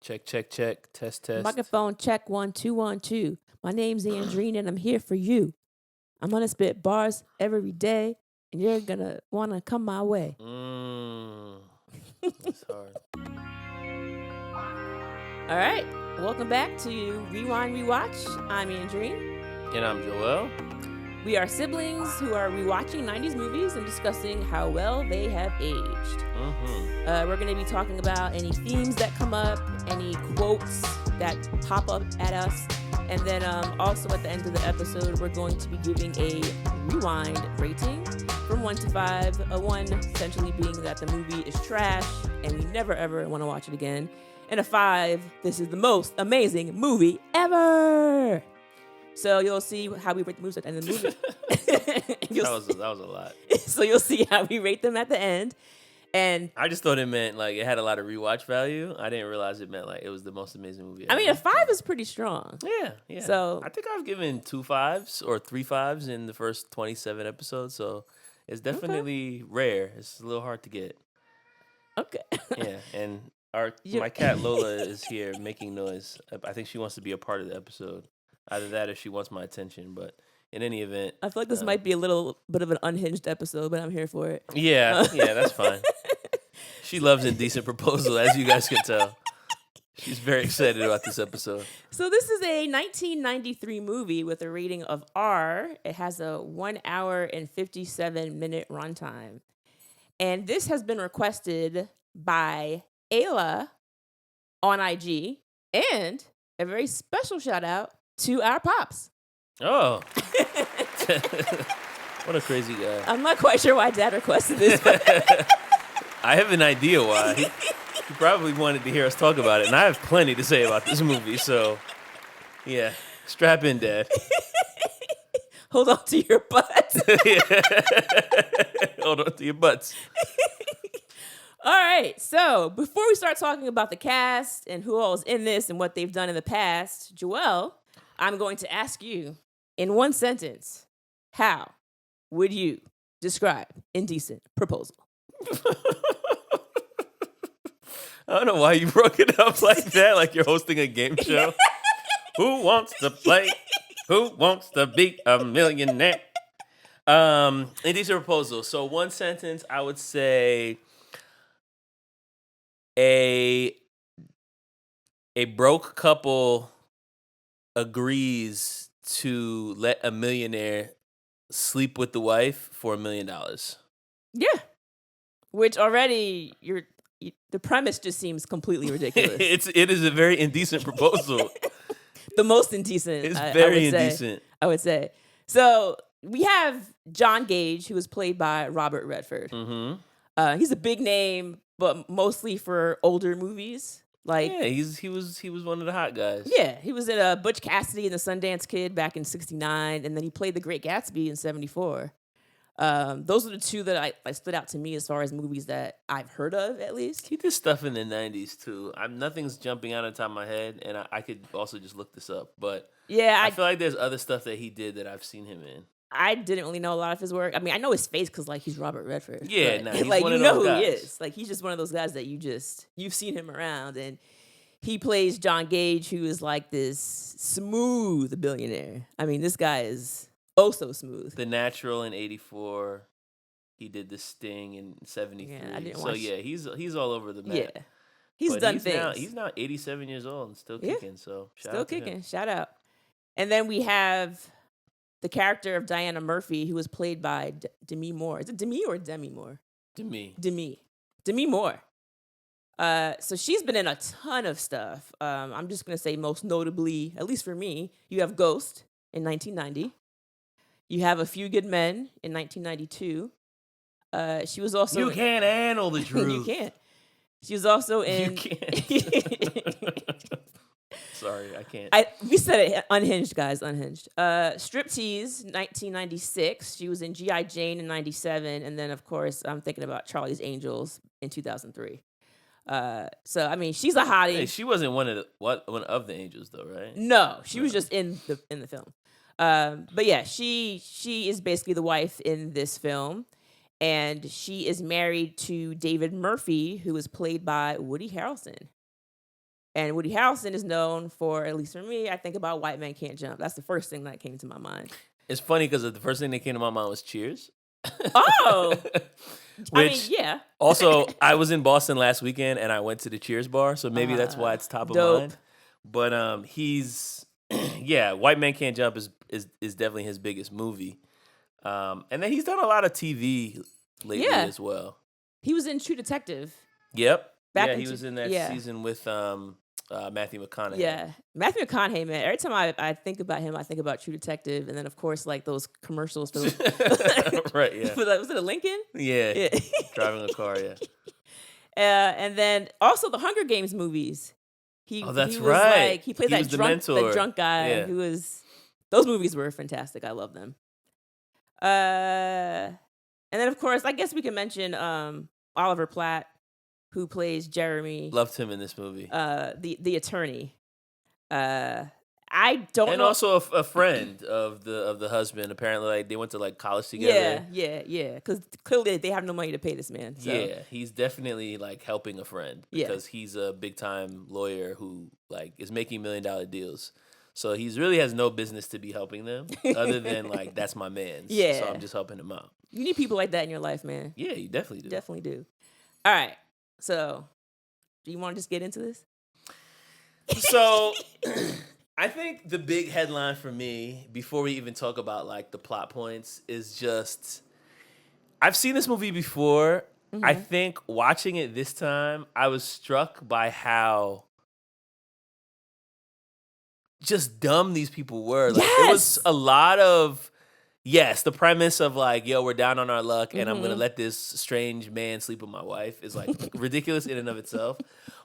Check, check, check. Test, test. Microphone check 1 2 1 2. My name's Andrene and I'm here for you. I'm gonna spit bars every day, and you're gonna wanna come my way. That's hard. All right, welcome back to Rewind Rewatch. I'm Andrene. And I'm Joel. We are siblings who are rewatching 90s movies and discussing how well they have aged. We're going to be talking about any themes that come up, any quotes that pop up at us, and then also at the end of the episode, we're going to be giving a rewind rating from 1 to 5. A 1 essentially being that the movie is trash and we never ever want to watch it again. And a 5, this is the most amazing movie ever. So you'll see how we rate the movies at the end of the movie. that was a lot. So you'll see how we rate them at the end. And I just thought it meant like it had a lot of rewatch value. I didn't realize it meant like it was the most amazing movie ever. I mean, a 5 is pretty strong. Yeah. So I think I've given 2 5s or 3 5s in the first 27 episodes. So it's definitely rare. It's a little hard to get. Okay. Yeah, and my cat Lola is here making noise. I think she wants to be a part of the episode. Either that or she wants my attention, but in any event... I feel like this might be a little bit of an unhinged episode, but I'm here for it. Yeah, that's fine. She loves Indecent Proposal, as you guys can tell. She's very excited about this episode. So this is a 1993 movie with a rating of R. It has a 1 hour and 57-minute runtime. And this has been requested by Ayla on IG, and a very special shout out to our pops. Oh. What a crazy guy. I'm not quite sure why Dad requested this. I have an idea why. He probably wanted to hear us talk about it, and I have plenty to say about this movie, so yeah. Strap in, Dad. Hold on to your butts. Hold on to your butts. All right, so before we start talking about the cast and who all is in this and what they've done in the past, Joel, I'm going to ask you, in one sentence, how would you describe Indecent Proposal? I don't know why you broke it up like that, like you're hosting a game show. Who wants to play? Who wants to be a millionaire? Indecent Proposal. So one sentence, I would say a broke couple agrees to let a millionaire sleep with the wife for $1 million. Yeah. Which already the premise just seems completely ridiculous. It is a very indecent proposal. The most indecent. It's very indecent. I would say. So we have John Gage, who was played by Robert Redford. Mm-hmm. He's a big name, but mostly for older movies. Like, yeah, he was one of the hot guys. Yeah, he was in Butch Cassidy and the Sundance Kid back in '69, and then he played The Great Gatsby in '74. Those are the two that I stood out to me as far as movies that I've heard of, at least. He did stuff in the 90s, too. Nothing's jumping out of the top of my head, and I could also just look this up. But yeah, I feel like there's other stuff that he did that I've seen him in. I didn't really know a lot of his work. I mean, I know his face because, like, he's Robert Redford. Yeah, but, nah, he's like, one you of know those who guys. he is. Like, he's just one of those guys that you've seen him around. And he plays John Gage, who is like this smooth billionaire. I mean, this guy is oh so smooth. The Natural in '84. He did The Sting in '73. Yeah, I didn't so watch. Yeah, he's all over the map. Yeah, he's done things. He's now 87 years old and still kicking. So still kicking. Shout out. And then we have the character of Diana Murphy, who was played by Demi Moore. Is it Demi or Demi Moore? Demi Moore. So she's been in a ton of stuff. I'm just going to say most notably, at least for me, you have Ghost in 1990. You have A Few Good Men in 1992. She was also... You can't handle the truth. You can't. She was also in... You can't. Sorry, I can't. We said it unhinged, guys, unhinged. Striptease, 1996. She was in G.I. Jane in 97. And then, of course, I'm thinking about Charlie's Angels in 2003. So, I mean, she's a hottie. Hey, she wasn't one of the angels, though, right? No, she was just in the film. But yeah, she is basically the wife in this film. And she is married to David Murphy, who is played by Woody Harrelson. And Woody Harrelson is known for, at least for me, I think about White Men Can't Jump. That's the first thing that came to my mind. It's funny because the first thing that came to my mind was Cheers. Oh! Which, yeah. Also, I was in Boston last weekend and I went to the Cheers bar, so maybe that's why it's top of mind. But he's, White Men Can't Jump is definitely his biggest movie. And then he's done a lot of TV lately as well. He was in True Detective. Yep. He was in that season with Matthew McConaughey. Yeah. Matthew McConaughey, man. Every time I think about him, I think about True Detective. And then, of course, like those commercials. For right, yeah. Was it a Lincoln? Yeah. Driving a car, yeah. And then also the Hunger Games movies. That's right. He played that drunk guy who was... Those movies were fantastic. I love them. And then, of course, I guess we can mention Oliver Platt, who plays Jeremy. Loved him in this movie. The attorney. I don't know. And also a friend of the husband. Apparently, like they went to like college together. Yeah. Because clearly they have no money to pay this man. So. Yeah, he's definitely like helping a friend because he's a big time lawyer who like is making $1 million deals. So he really has no business to be helping them, other than like that's my man. Yeah. So I'm just helping him out. You need people like that in your life, man. Yeah, you definitely do. Definitely do. All right. So, do you want to just get into this? So, I think the big headline for me, before we even talk about like the plot points, is just I've seen this movie before. Mm-hmm. I think watching it this time, I was struck by how just dumb these people were. Like it was a lot of the premise of like, yo, we're down on our luck and I'm gonna let this strange man sleep with my wife is like ridiculous in and of itself.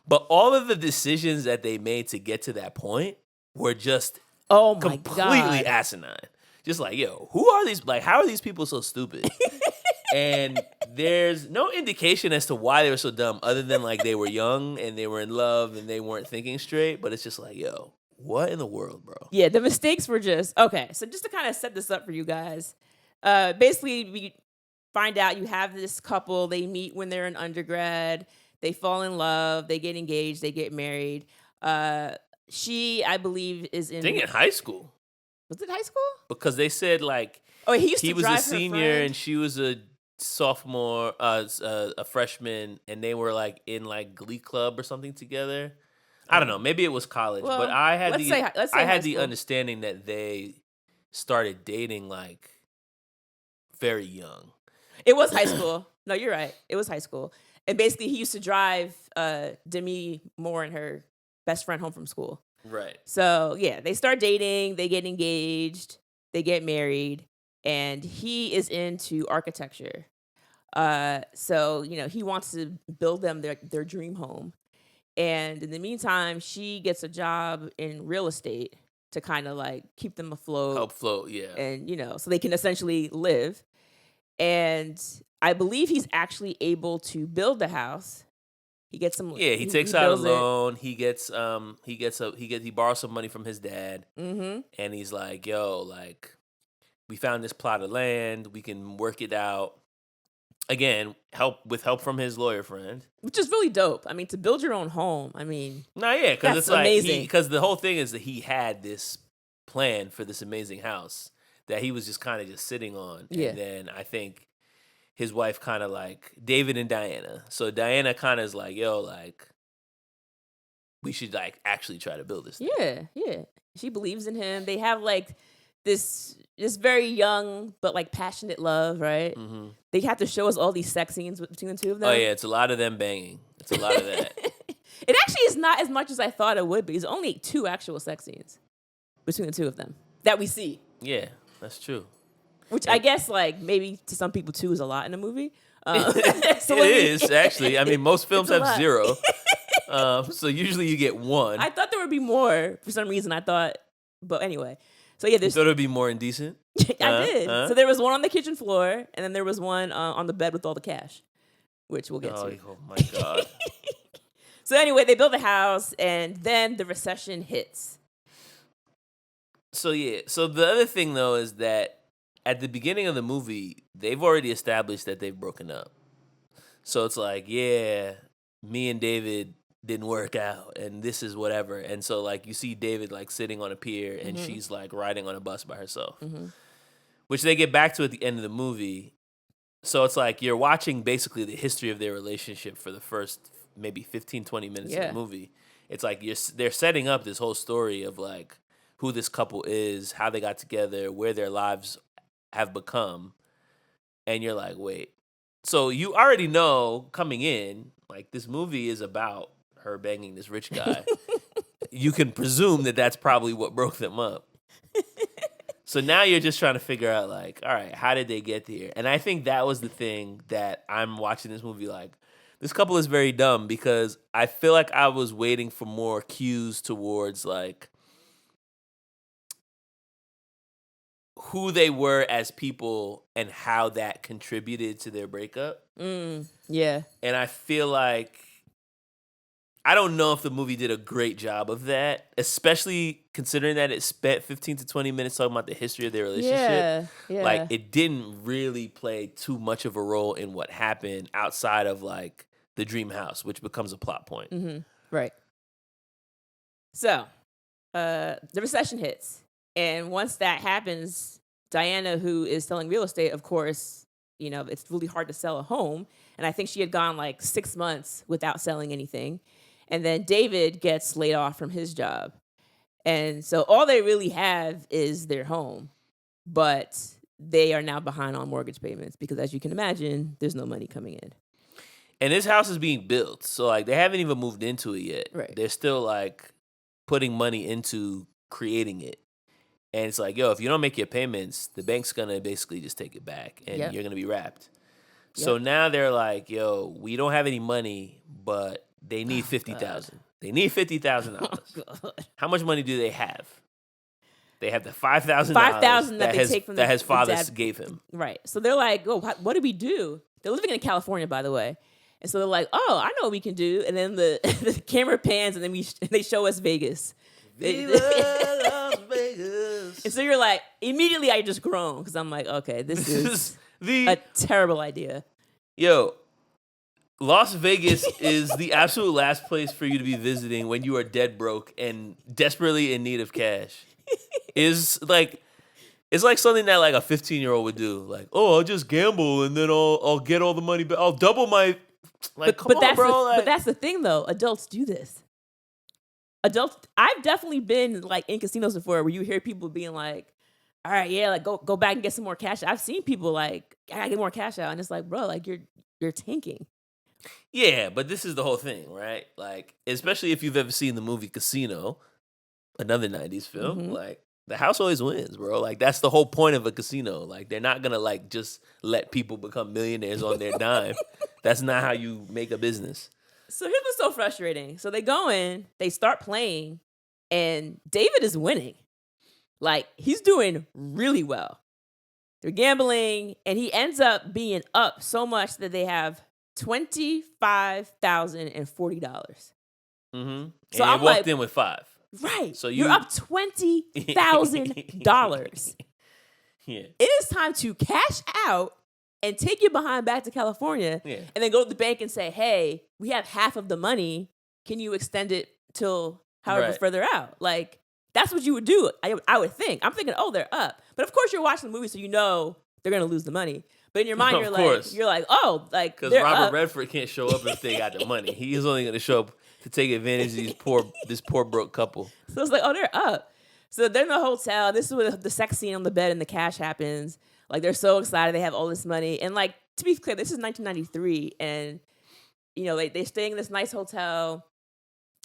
But all of the decisions that they made to get to that point were just completely asinine. Just like, yo, who are these? Like, how are these people so stupid? And there's no indication as to why they were so dumb, other than like they were young and they were in love and they weren't thinking straight. But it's just like, yo, what in the world, bro? Yeah, the mistakes were just okay. So just to kind of set this up for you guys, basically we find out you have this couple. They meet when they're in undergrad. They fall in love. They get engaged. They get married. She, I believe, is in. I think in high school. Was it high school? Because they said like, he was a senior and she was a sophomore, a freshman, and they were like in like Glee Club or something together. I don't know. Maybe it was college, but I had the understanding that they started dating like very young. It was high school. No, you're right. It was high school. And basically, he used to drive Demi Moore and her best friend home from school. Right. So, yeah, they start dating. They get engaged. They get married. And he is into architecture. So, he wants to build them their dream home. And in the meantime, she gets a job in real estate to kind of like keep them afloat. Help float, yeah. And, so they can essentially live. And I believe he's actually able to build the house. He gets some. Yeah, he takes out a loan. He borrows some money from his dad. Mm-hmm. And he's like, yo, like, we found this plot of land. We can work it out. Again, with help from his lawyer friend, which is really dope. I mean, to build your own home. I mean, because it's amazing. Because the whole thing is that he had this plan for this amazing house that he was just kind of just sitting on, and then I think his wife kind of like David and Diana. So Diana kind of is like, yo, like we should like actually try to build this thing. Yeah. She believes in him. They have like this very young but like passionate love, right? Mm-hmm. They have to show us all these sex scenes between the two of them. Oh yeah, it's a lot of them banging. It's a lot of that. It actually is not as much as I thought it would be. It's only 2 actual sex scenes between the two of them that we see. Yeah, that's true. Which I guess like maybe to some people 2 is a lot in a movie. It is actually. I mean, most films have 0. So usually you get 1. I thought there would be more for some reason. But anyway. So yeah, you thought it would be more indecent? I did. So there was one on the kitchen floor, and then there was one on the bed with all the cash, which we'll get to. Oh my God. So anyway, they build a house, and then the recession hits. So yeah. So the other thing though is that at the beginning of the movie, they've already established that they've broken up. So it's like, yeah, me and David didn't work out and this is whatever. And so like you see David like sitting on a pier and she's like riding on a bus by herself, which they get back to at the end of the movie. So it's like you're watching basically the history of their relationship for the first maybe 15, 20 minutes of the movie. It's like they're setting up this whole story of like who this couple is, how they got together, where their lives have become. And you're like, wait. So you already know coming in, like this movie is about her banging this rich guy. You can presume that that's probably what broke them up. So now you're just trying to figure out like, all right, how did they get here? And I think that was the thing that I'm watching this movie like, this couple is very dumb because I feel like I was waiting for more cues towards like who they were as people and how that contributed to their breakup. Yeah. And I feel like I don't know if the movie did a great job of that, especially considering that it spent 15 to 20 minutes talking about the history of their relationship. Yeah. Like, it didn't really play too much of a role in what happened outside of, like, the dream house, which becomes a plot point. Right. So, the recession hits. And once that happens, Diana, who is selling real estate, of course, you know, it's really hard to sell a home. And I think she had gone, like, 6 months without selling anything. And then David gets laid off from his job. And so all they really have is their home. But they are now behind on mortgage payments because, as you can imagine, there's no money coming in. And this house is being built. So, like, they haven't even moved into it yet. Right. They're still, like, putting money into creating it. And it's like, yo, if you don't make your payments, the bank's going to basically just take it back. And you're going to be wrapped. So now they're like, yo, we don't have any money, but they need $50,000. They need $50,000. Oh, How much money do they have? They have the $5,000 $5,000 that they take from that his father dad gave him. Right. So they're like, oh, what do we do? They're living in California, by the way. And so they're like, oh, I know what we can do. And then the camera pans and then they show us Vegas. Viva Las Vegas. And so you're like, immediately I just groan because I'm like, okay, this is a terrible idea. Yo, Las Vegas is the absolute last place for you to be visiting when you are dead broke and desperately in need of cash. It's like something that like a 15-year-old would do. Like, oh, I'll just gamble and then I'll get all the money back. I'll double my like. Come on, bro. But that's the thing, though. Adults do this. I've definitely been like in casinos before where you hear people being like, all right, yeah, like go back and get some more cash. I've seen people like, I gotta get more cash out. And it's like, bro, like you're tanking. Yeah, but this is the whole thing, right? Like, especially if you've ever seen the movie Casino, another 90s film, like the house always wins, bro. Like that's the whole point of a casino. Like they're not gonna like just let people become millionaires on their dime. That's not how you make a business. So here's what's so frustrating. So they go in, they start playing, and David is winning. Like, he's doing really well. They're gambling, and he ends up being up so much that they have $25,040. So I walked in with $5. Right. So you're up $20,000. Yeah. It is time to cash out and take your behind back to California, and then go to the bank and say, hey, we have half of the money. Can you extend it till however further out? Like, that's what you would do, I would think. I'm thinking, oh, they're up. But of course, you're watching the movie, so you know they're going to lose the money. But in your mind, you're like, oh, like, because Robert Redford can't show up if they got the money. He is only going to show up to take advantage of this poor broke couple. So it's like, oh, they're up. So they're in the hotel. This is where the sex scene on the bed and the cash happens. Like, they're so excited. They have all this money. And, like, to be clear, this is 1993. And, you know, they're staying in this nice hotel.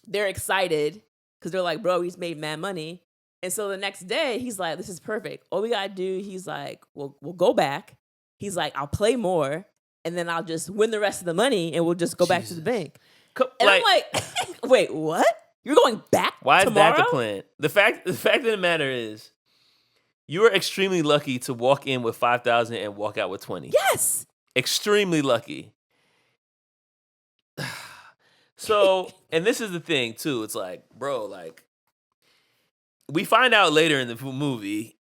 They're excited because they're like, bro, he's made mad money. And so the next day, he's like, this is perfect. All we got to do, he's like, we'll go back. He's like, I'll play more. And then I'll just win the rest of the money. And we'll just go back to the bank. And I'm like, wait, what? You're going back Why tomorrow? Is that the plan? The fact of the matter is, you were extremely lucky to walk in with $5,000 and walk out with $20,000. Yes. Extremely lucky. So, and this is the thing too. It's like, bro, like, we find out later in the movie,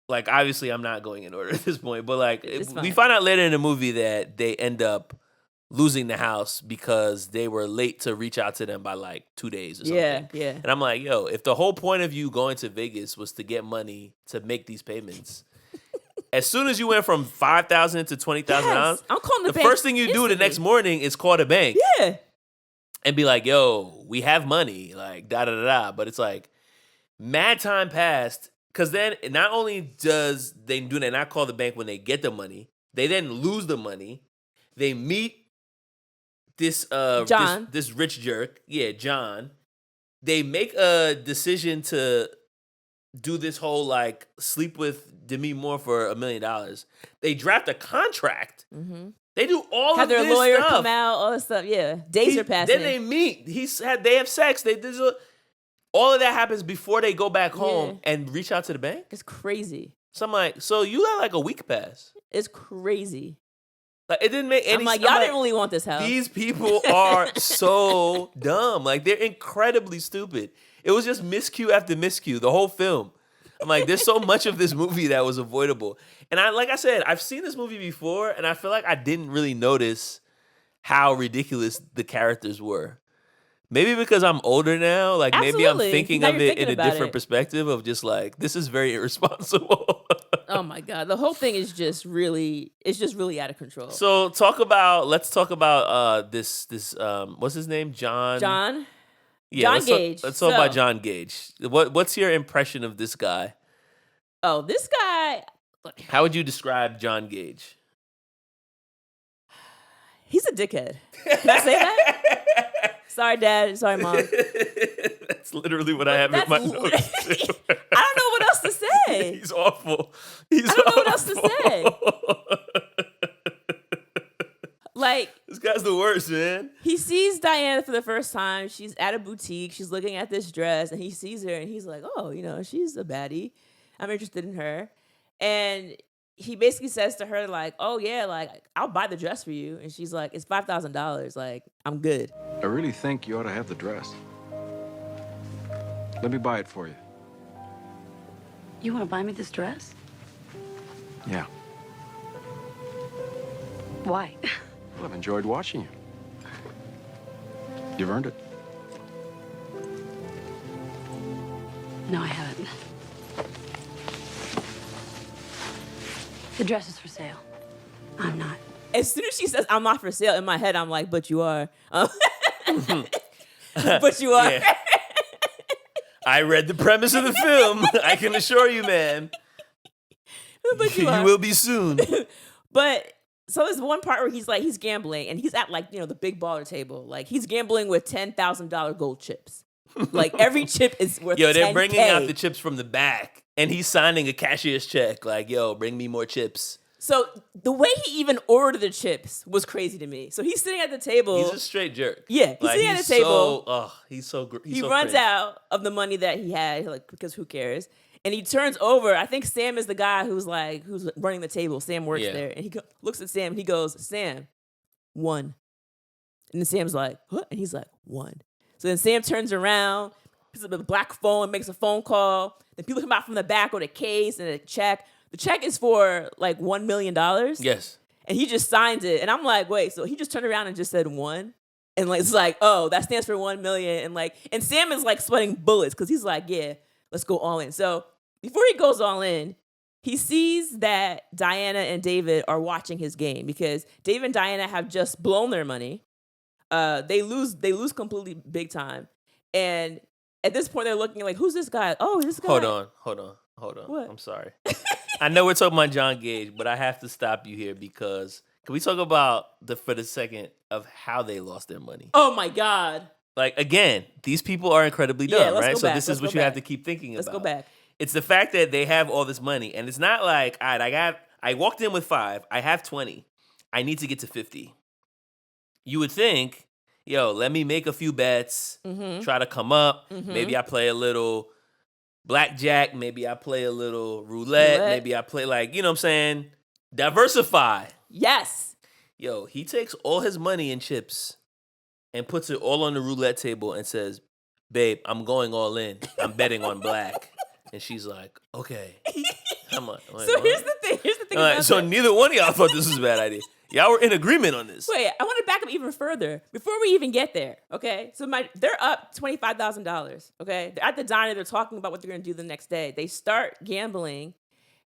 like, obviously I'm not going in order at this point, but like, we find out later in the movie that they end up losing the house because they were late to reach out to them by like 2 days or something. Yeah. And I'm like, yo, if the whole point of you going to Vegas was to get money to make these payments, as soon as you went from $5,000 to $20,000, I'm calling the bank first thing you do the next morning is call the bank. Yeah. And be like, yo, we have money, like da-da-da-da. But it's like, mad time passed, because then not only does they do that, not call the bank when they get the money, they then lose the money. They meet this John. this rich jerk, John. They make a decision to do this whole like sleep with Demi Moore for $1 million. They draft a contract. Mm-hmm. They do all have of this their lawyer stuff. come out, all this stuff. Yeah, days are passing. Then they meet. They have sex. All of that happens before they go back home and reach out to the bank. It's crazy. So I'm like, so you got like a week pass. It's crazy. Like it didn't make any. I'm like, y'all didn't really want this house. These people are so dumb. Like they're incredibly stupid. It was just miscue after miscue the whole film. I'm like, there's so much of this movie that was avoidable. And like I said, I've seen this movie before, and I feel like I didn't really notice how ridiculous the characters were. Maybe because I'm older now, like maybe I'm thinking of it in a different perspective of just like, this is very irresponsible. Oh my God. The whole thing is just really out of control. So let's talk about this what's his name? John? Yeah, John Gage. Let's talk about John Gage. What's your impression of this guy? Oh, this guy. How would you describe John Gage? He's a dickhead. Can I say that? Sorry, Dad. Sorry, Mom. That's literally what I have in my notes. I don't know what else to say. He's awful. I don't know what else to say. Like, this guy's the worst, man. He sees Diana for the first time. She's at a boutique. She's looking at this dress, and he sees her, and he's like, "Oh, she's a baddie. I'm interested in her." And he basically says to her, like, "Oh yeah, like I'll buy the dress for you." And she's like, "It's $5,000. Like I'm good." I really think you ought to have the dress. Let me buy it for you. You want to buy me this dress? Yeah. Why? Well, I've enjoyed watching you. You've earned it. No, I haven't. The dress is for sale. I'm not. As soon as she says, "I'm not for sale," in my head, I'm like, "But you are." But you are. Yeah. I read the premise of the film. I can assure you, man. But you will be soon. But so there's one part where he's gambling, and he's at like the big baller table. Like he's gambling with $10,000 gold chips. Like every chip is worth. Yo, they're 10K. bringing out the chips from the back, and he's signing a cashier's check. Like, yo, bring me more chips. So the way he even ordered the chips was crazy to me. So he's sitting at the table. He's a straight jerk. Yeah, he's sitting at the table. He runs out of the money that he had, like, because who cares? And he turns over. I think Sam is the guy who's running the table. Sam works there, and he looks at Sam and he goes, "Sam, 1." And then Sam's like, "What?" And he's like, 1. So then Sam turns around, picks up a black phone, makes a phone call. Then people come out from the back with a case and a check. The check is for like $1 million. Yes. And he just signs it. And I'm like, wait, so he just turned around and just said 1? And like, it's like, oh, that stands for 1 million. And Sam is like sweating bullets because he's like, yeah, let's go all in. So before he goes all in, he sees that Diana and David are watching his game because David and Diana have just blown their money. They lose completely big time. And at this point, they're looking like, who's this guy? Oh, this guy. Hold on. What? I'm sorry. I know we're talking about John Gage, but I have to stop you here because can we talk about for the second of how they lost their money? Oh my God. Like, again, these people are incredibly dumb, right? So this is what you have to keep thinking about. Let's go back. It's the fact that they have all this money, and it's not like, all right, I walked in with 5, I have 20, I need to get to 50. You would think, yo, let me make a few bets, try to come up. Maybe I play a little blackjack, maybe I play a little roulette, maybe I play like, you know what I'm saying? Diversify. Yes. Yo, he takes all his money in chips and puts it all on the roulette table and says, "Babe, I'm going all in. I'm betting on black." And she's like, "Okay." I'm like, so here's the thing. think All right, about so that. neither one of y'all thought this was a bad idea. Y'all were in agreement on this. Wait, I want to back up even further before we even get there. Okay, so they're up $25,000. Okay, they're at the diner. They're talking about what they're gonna do the next day. They start gambling,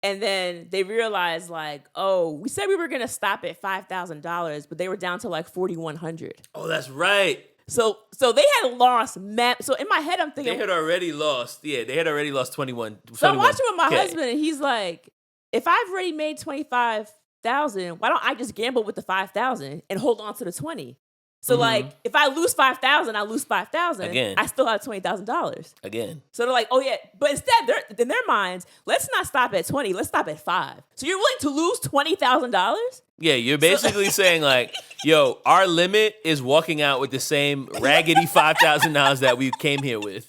and then they realize like, oh, we said we were gonna stop at $5,000, but they were down to like 4,100. Oh, that's right. So they had lost So in my head, I'm thinking They had already lost. Yeah, they had already lost 21. So I'm watching with my 21K. husband, and he's like, if I've already made 25,000, why don't I just gamble with the 5,000 and hold on to the 20? So like, if I lose 5,000, I lose 5,000. Again. I still have $20,000. Again. So they're like, oh yeah, but instead, they're in their minds, let's not stop at 20, let's stop at 5. So you're willing to lose $20,000? Yeah, you're basically saying like, yo, our limit is walking out with the same raggedy $5,000 that we came here with.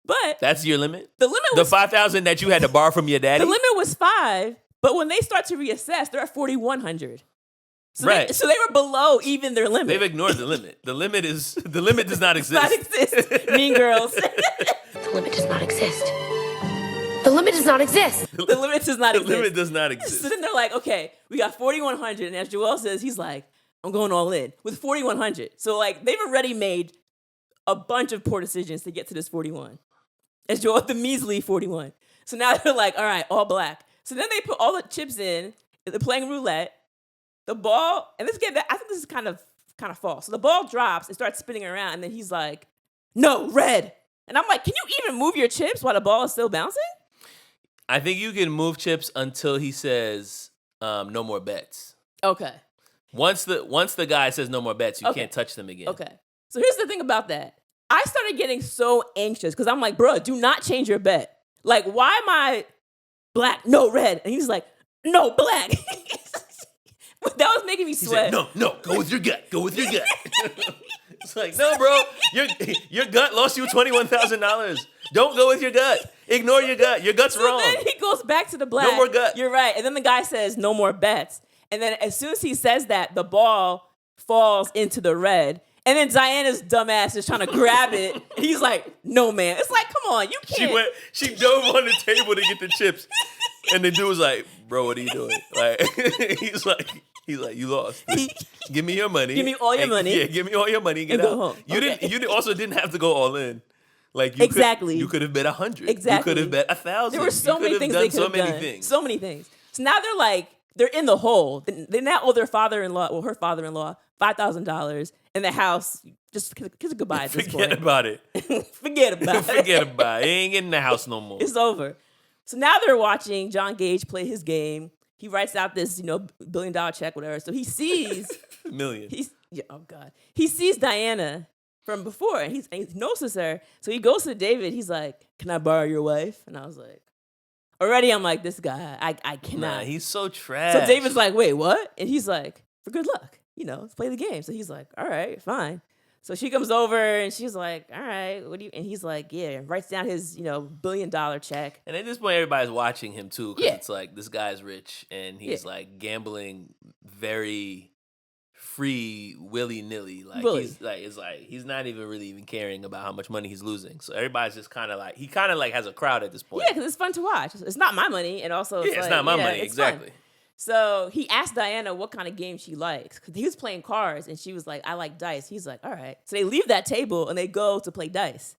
But That's your limit? the limit The was $5,000 that you had to borrow from your daddy? the limit was 5, but when they start to reassess, they're at 4,100. So Right. so they were below even their limit. They've ignored the limit. The limit does not exist. Not exist. Mean Girls. The limit does not exist. The limit does not exist. The limit does not The exist. limit does not So exist. then they're like, okay, we got 4,100. And as Joel says, he's like, I'm going all in with 4,100. So like they've already made a bunch of poor decisions to get to this 41. As Joel, the measly 41. So now they're like, all right, all black. So then they put all the chips in. They're playing roulette. The ball, and this game, I think this is kind of false. So the ball drops, it starts spinning around, and then he's like, no, red. And I'm like, can you even move your chips while the ball is still bouncing? I think you can move chips until he says no more bets. Okay. Once the guy says no more bets, you Okay. can't touch them again. Okay. So here's the thing about that. I started getting so anxious because I'm like, bro, do not change your bet. Like, why am I black? No, red. And he's like, no, black. That was making me He sweat. said, no, go with your gut. Go with your gut. It's like, no, bro, your gut lost you $21,000. Don't go with your gut. Ignore your gut. Your gut's So wrong. then he goes back to the black. No more gut. You're right. And then the guy says, no more bets. And then as soon as he says that, the ball falls into the red. And then Diana's dumbass is trying to grab it. And he's like, no, man. It's like, come on, you can't. She dove on the table to get the chips. And the dude was like, bro, what are you doing? Like, he's like, you lost. Give me your money. Give me all your And- money. Yeah, give me all your money and get And go out. home. You Okay. didn't. You also didn't have to go all in. Like you Exactly. you could have bet 100. Exactly. You could have bet 1,000. There were so You many could things have they done could have so done. many things. So many things. So now they're in the hole. They now owe their father-in-law, well, her father-in-law, $5,000 in the house. Just kiss it goodbye at this Forget point. about it. Forget about it. Forget about it. He ain't getting in the house no more. It's over. So now they're watching John Gage play his game. He writes out this, $1 billion check, whatever. So he sees, Million. oh God, he sees Diana from before, and he notices her. So he goes to David. He's like, "Can I borrow your wife?" And I was like, already, I'm like, this guy, I cannot. Nah, he's so trash. So David's like, "Wait, what?" And he's like, "For good luck, let's play the game." So he's like, "All right, fine." So she comes over and she's like, "All right, what do you?" And he's like, "Yeah," writes down his, $1 billion check. And at this point, everybody's watching him too, because Yeah. it's like this guy's rich and he's Yeah. like gambling very free, willy nilly. Like Really? he's not even caring about how much money he's losing. So everybody's just kind of like he has a crowd at this point. Yeah, because it's fun to watch. It's not my money, and also Yeah, it's not my money, it's fun. exactly. So he asked Diana what kind of game she likes, because he was playing cards, and she was like, "I like dice." He's like, "All right." So they leave that table and they go to play dice.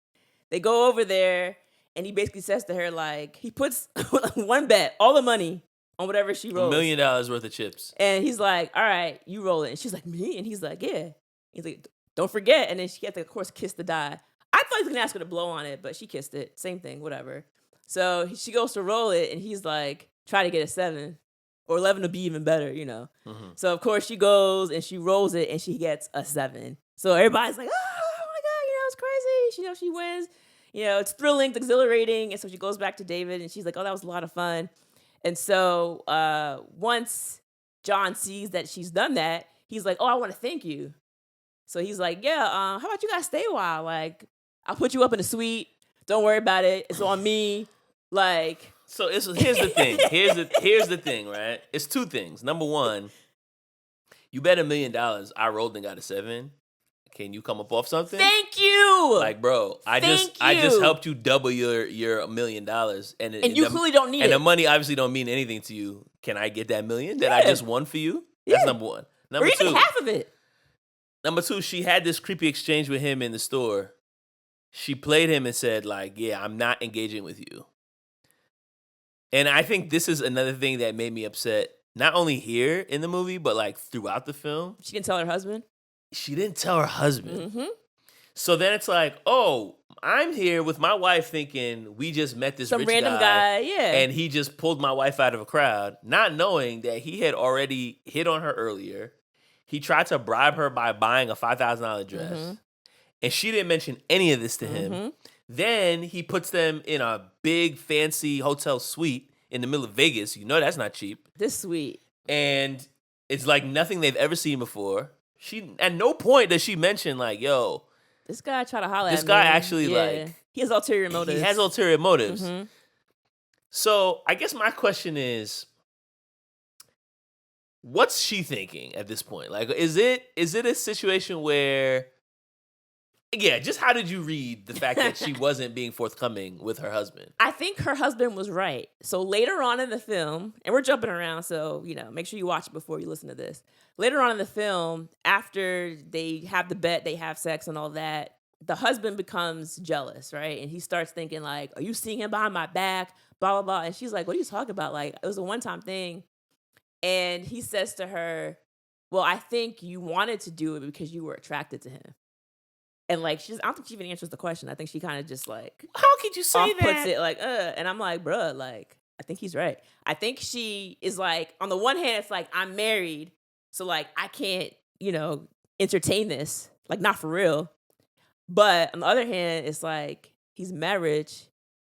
They go over there, and he basically says to her, like, he puts one bet, all the money on whatever she $1 rolls. million worth of chips. And he's like, "All right, you roll it." And she's like, "Me?" And he's like, "Yeah." He's like, "Don't forget." And then she had to, of course, kiss the die. I thought he was gonna ask her to blow on it, but she kissed it. Same thing, whatever. So she goes to roll it, and he's like, "Try to get a 7. Or 11 to be even better, Mm-hmm. So, of course, she goes and she rolls it and she gets a 7. So everybody's like, oh my God, it's crazy. She wins. It's thrilling, it's exhilarating. And so she goes back to David and she's like, oh, that was a lot of fun. And so once John sees that she's done that, he's like, oh, I want to thank you. So he's like, yeah, how about you guys stay a while? Like, I'll put you up in a suite. Don't worry about it. It's on me. Like... So here's the thing. Here's the thing, right? It's two things. Number one, you bet $1 million. I rolled and got a 7. can you come up off something? Thank you. Like, bro, I just helped you double your $1 million, and you clearly don't need it. And the money obviously don't mean anything to you. Can I get that $1 million that I just won for you? That's number one. Number or even two, half of it. Number two, she had this creepy exchange with him in the store. She played him and said, like, yeah, I'm not engaging with you. And I think this is another thing that made me upset, not only here in the movie, but like throughout the film. She didn't tell her husband? She didn't tell her husband. Mm-hmm. So then it's like, oh, I'm here with my wife thinking we just met this Some rich random guy, yeah. and he just pulled my wife out of a crowd, not knowing that he had already hit on her earlier. He tried to bribe her by buying a $5,000 dress. Mm-hmm. And she didn't mention any of this to him. Mm-hmm. Then he puts them in a big, fancy hotel suite in the middle of Vegas. You know that's not cheap. This suite. And it's like nothing they've ever seen before. She at no point does she mention, like, yo, this guy tried to holler at me. This guy actually, like... He has ulterior motives. He has ulterior motives. Mm-hmm. So I guess my question is, what's she thinking at this point? Like, is it a situation where... Yeah, just how did you read the fact that she wasn't being forthcoming with her husband? I think her husband was right. So later on in the film, and we're jumping around, so, make sure you watch it before you listen to this. Later on in the film, after they have the bet, they have sex and all that, the husband becomes jealous, right? And he starts thinking like, are you seeing him behind my back? Blah, blah, blah. And she's like, what are you talking about? Like, it was a one-time thing. And he says to her, well, I think you wanted to do it because you were attracted to him. And like, I don't think she even answers the question. I think she kind of just like, how could you say that? Puts it like, and I'm like, bruh, like, I think he's right. I think she is like, on the one hand, it's like, I'm married. So like, I can't, entertain this, like not for real. But on the other hand, it's like, he's married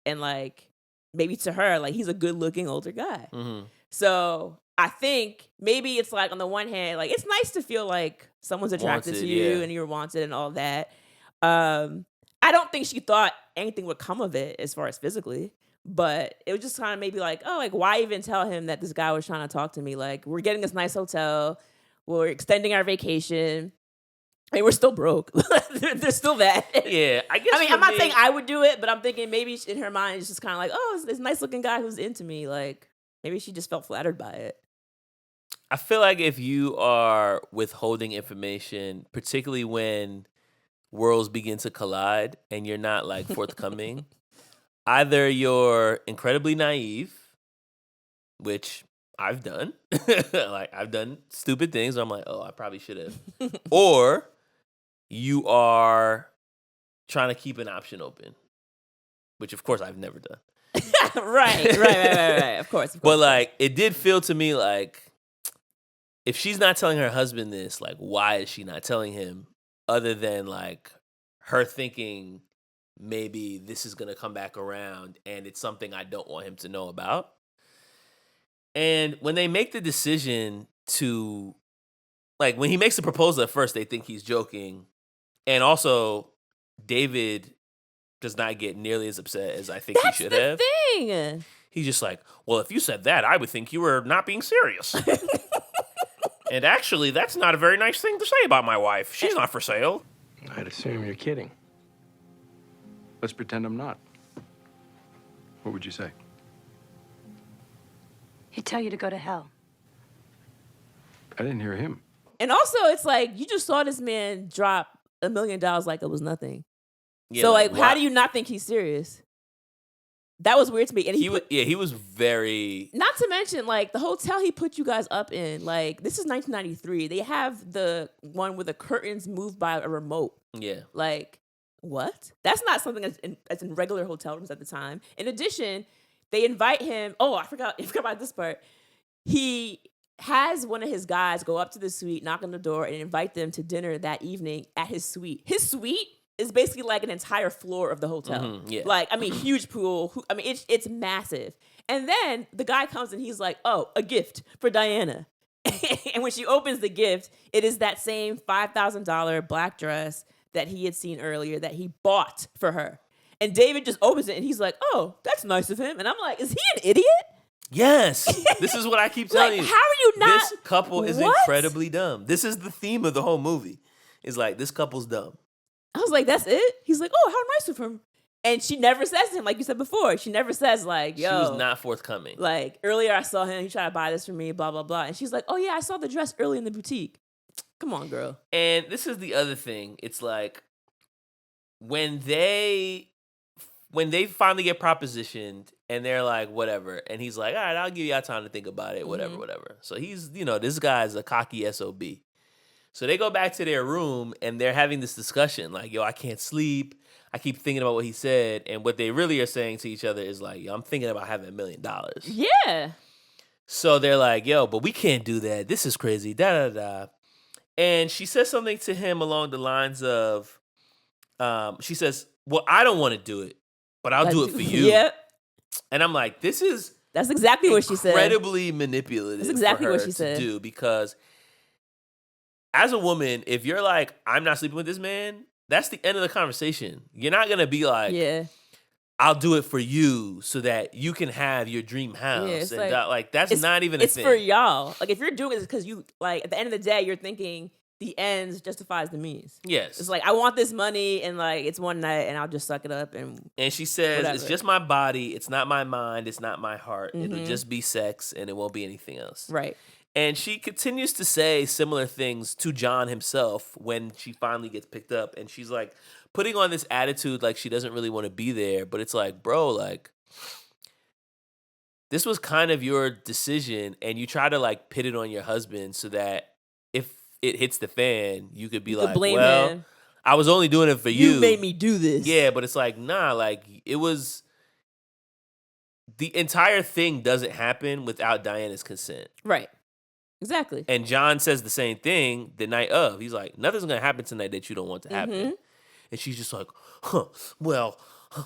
and like, maybe to her, like he's a good looking older guy. Mm-hmm. So I think maybe it's like on the one hand, like it's nice to feel like someone's attracted to you and you're wanted and all that. I don't think she thought anything would come of it as far as physically, but it was just kind of maybe like, oh, like why even tell him that this guy was trying to talk to me? Like we're getting this nice hotel, we're extending our vacation. I mean, we're still broke. There's still that. Yeah, I guess. I mean, I'm not saying I would do it, but I'm thinking maybe in her mind it's just kind of like, oh, it's this nice looking guy who's into me. Like maybe she just felt flattered by it. I feel like if you are withholding information, particularly when worlds begin to collide and you're not like forthcoming, either you're incredibly naive, which I've done, like I've done stupid things where I'm like, oh, I probably should have, or you are trying to keep an option open, which of course I've never done. Right. Of course. But like, it did feel to me like if she's not telling her husband this, like, why is she not telling him? Other than like her thinking maybe this is gonna come back around and it's something I don't want him to know about. And when they make the decision to, like, when he makes the proposal at first, they think he's joking. And also, David does not get nearly as upset as I think he should have. That's the thing. He's just like, well, if you said that, I would think you were not being serious. And actually, that's not a very nice thing to say about my wife. She's not for sale. I'd assume you're kidding. Let's pretend I'm not. What would you say? He'd tell you to go to hell. I didn't hear him. And also, it's like, you just saw this man drop $1 million like it was nothing. Yeah, so, like, how do you not think he's serious? That was weird to me. And he was very... Not to mention, like, the hotel he put you guys up in, like, this is 1993. They have the one where the curtains moved by a remote. Yeah. Like, what? That's not something that's in regular hotel rooms at the time. In addition, they invite him. Oh, I forgot about this part. He has one of his guys go up to the suite, knock on the door, and invite them to dinner that evening at his suite. His suite is basically like an entire floor of the hotel. Mm-hmm, yeah. Like, I mean, huge pool. I mean, it's massive. And then the guy comes and he's like, oh, a gift for Diana. And when she opens the gift, it is that same $5,000 black dress that he had seen earlier that he bought for her. And David just opens it and he's like, oh, that's nice of him. And I'm like, is he an idiot? Yes. This is what I keep telling you. How are you not? This couple is incredibly dumb. This is the theme of the whole movie. is like, this couple's dumb. I was like, that's it? He's like, oh, how nice of him. And she never says to him, like you said before, she never says like, yo. She was not forthcoming. Like, earlier I saw him, he tried to buy this for me, blah, blah, blah. And she's like, oh yeah, I saw the dress early in the boutique. Come on, girl. And this is the other thing. It's like, when they finally get propositioned and they're like, whatever. And he's like, all right, I'll give y'all time to think about it, whatever, whatever. So he's, this guy's a cocky SOB. So they go back to their room and they're having this discussion like, yo, I can't sleep. I keep thinking about what he said. And what they really are saying to each other is like, yo, I'm thinking about having $1 million. Yeah. So they're like, yo, but we can't do that. This is crazy. Da, da, da. And she says something to him along the lines of, she says, well, I don't want to do it, but I'll do it for you. Yep. And I'm like, that's exactly what she said. Incredibly manipulative. That's exactly for her what she said. To do, because as a woman, if you're like, I'm not sleeping with this man, that's the end of the conversation. You're not going to be like, yeah, I'll do it for you so that you can have your dream house. Yeah, it's and like, that's not even a thing. It's for y'all. Like, if you're doing it because you, like, at the end of the day, you're thinking the ends justifies the means. Yes. It's like, I want this money and, like, it's one night and I'll just suck it up. And she says, whatever. It's just my body. It's not my mind. It's not my heart. Mm-hmm. It'll just be sex and it won't be anything else. Right. And she continues to say similar things to John himself when she finally gets picked up. And she's like putting on this attitude like she doesn't really want to be there. But it's like, bro, like, this was kind of your decision. And you try to like pit it on your husband so that if it hits the fan, you could be like, blame well, him. I was only doing it for you. You made me do this. Yeah, but it's like, nah, like it was, the entire thing doesn't happen without Diana's consent. Right. Exactly. And John says the same thing the night of. He's like, nothing's going to happen tonight that you don't want to happen. Mm-hmm. And she's just like, well,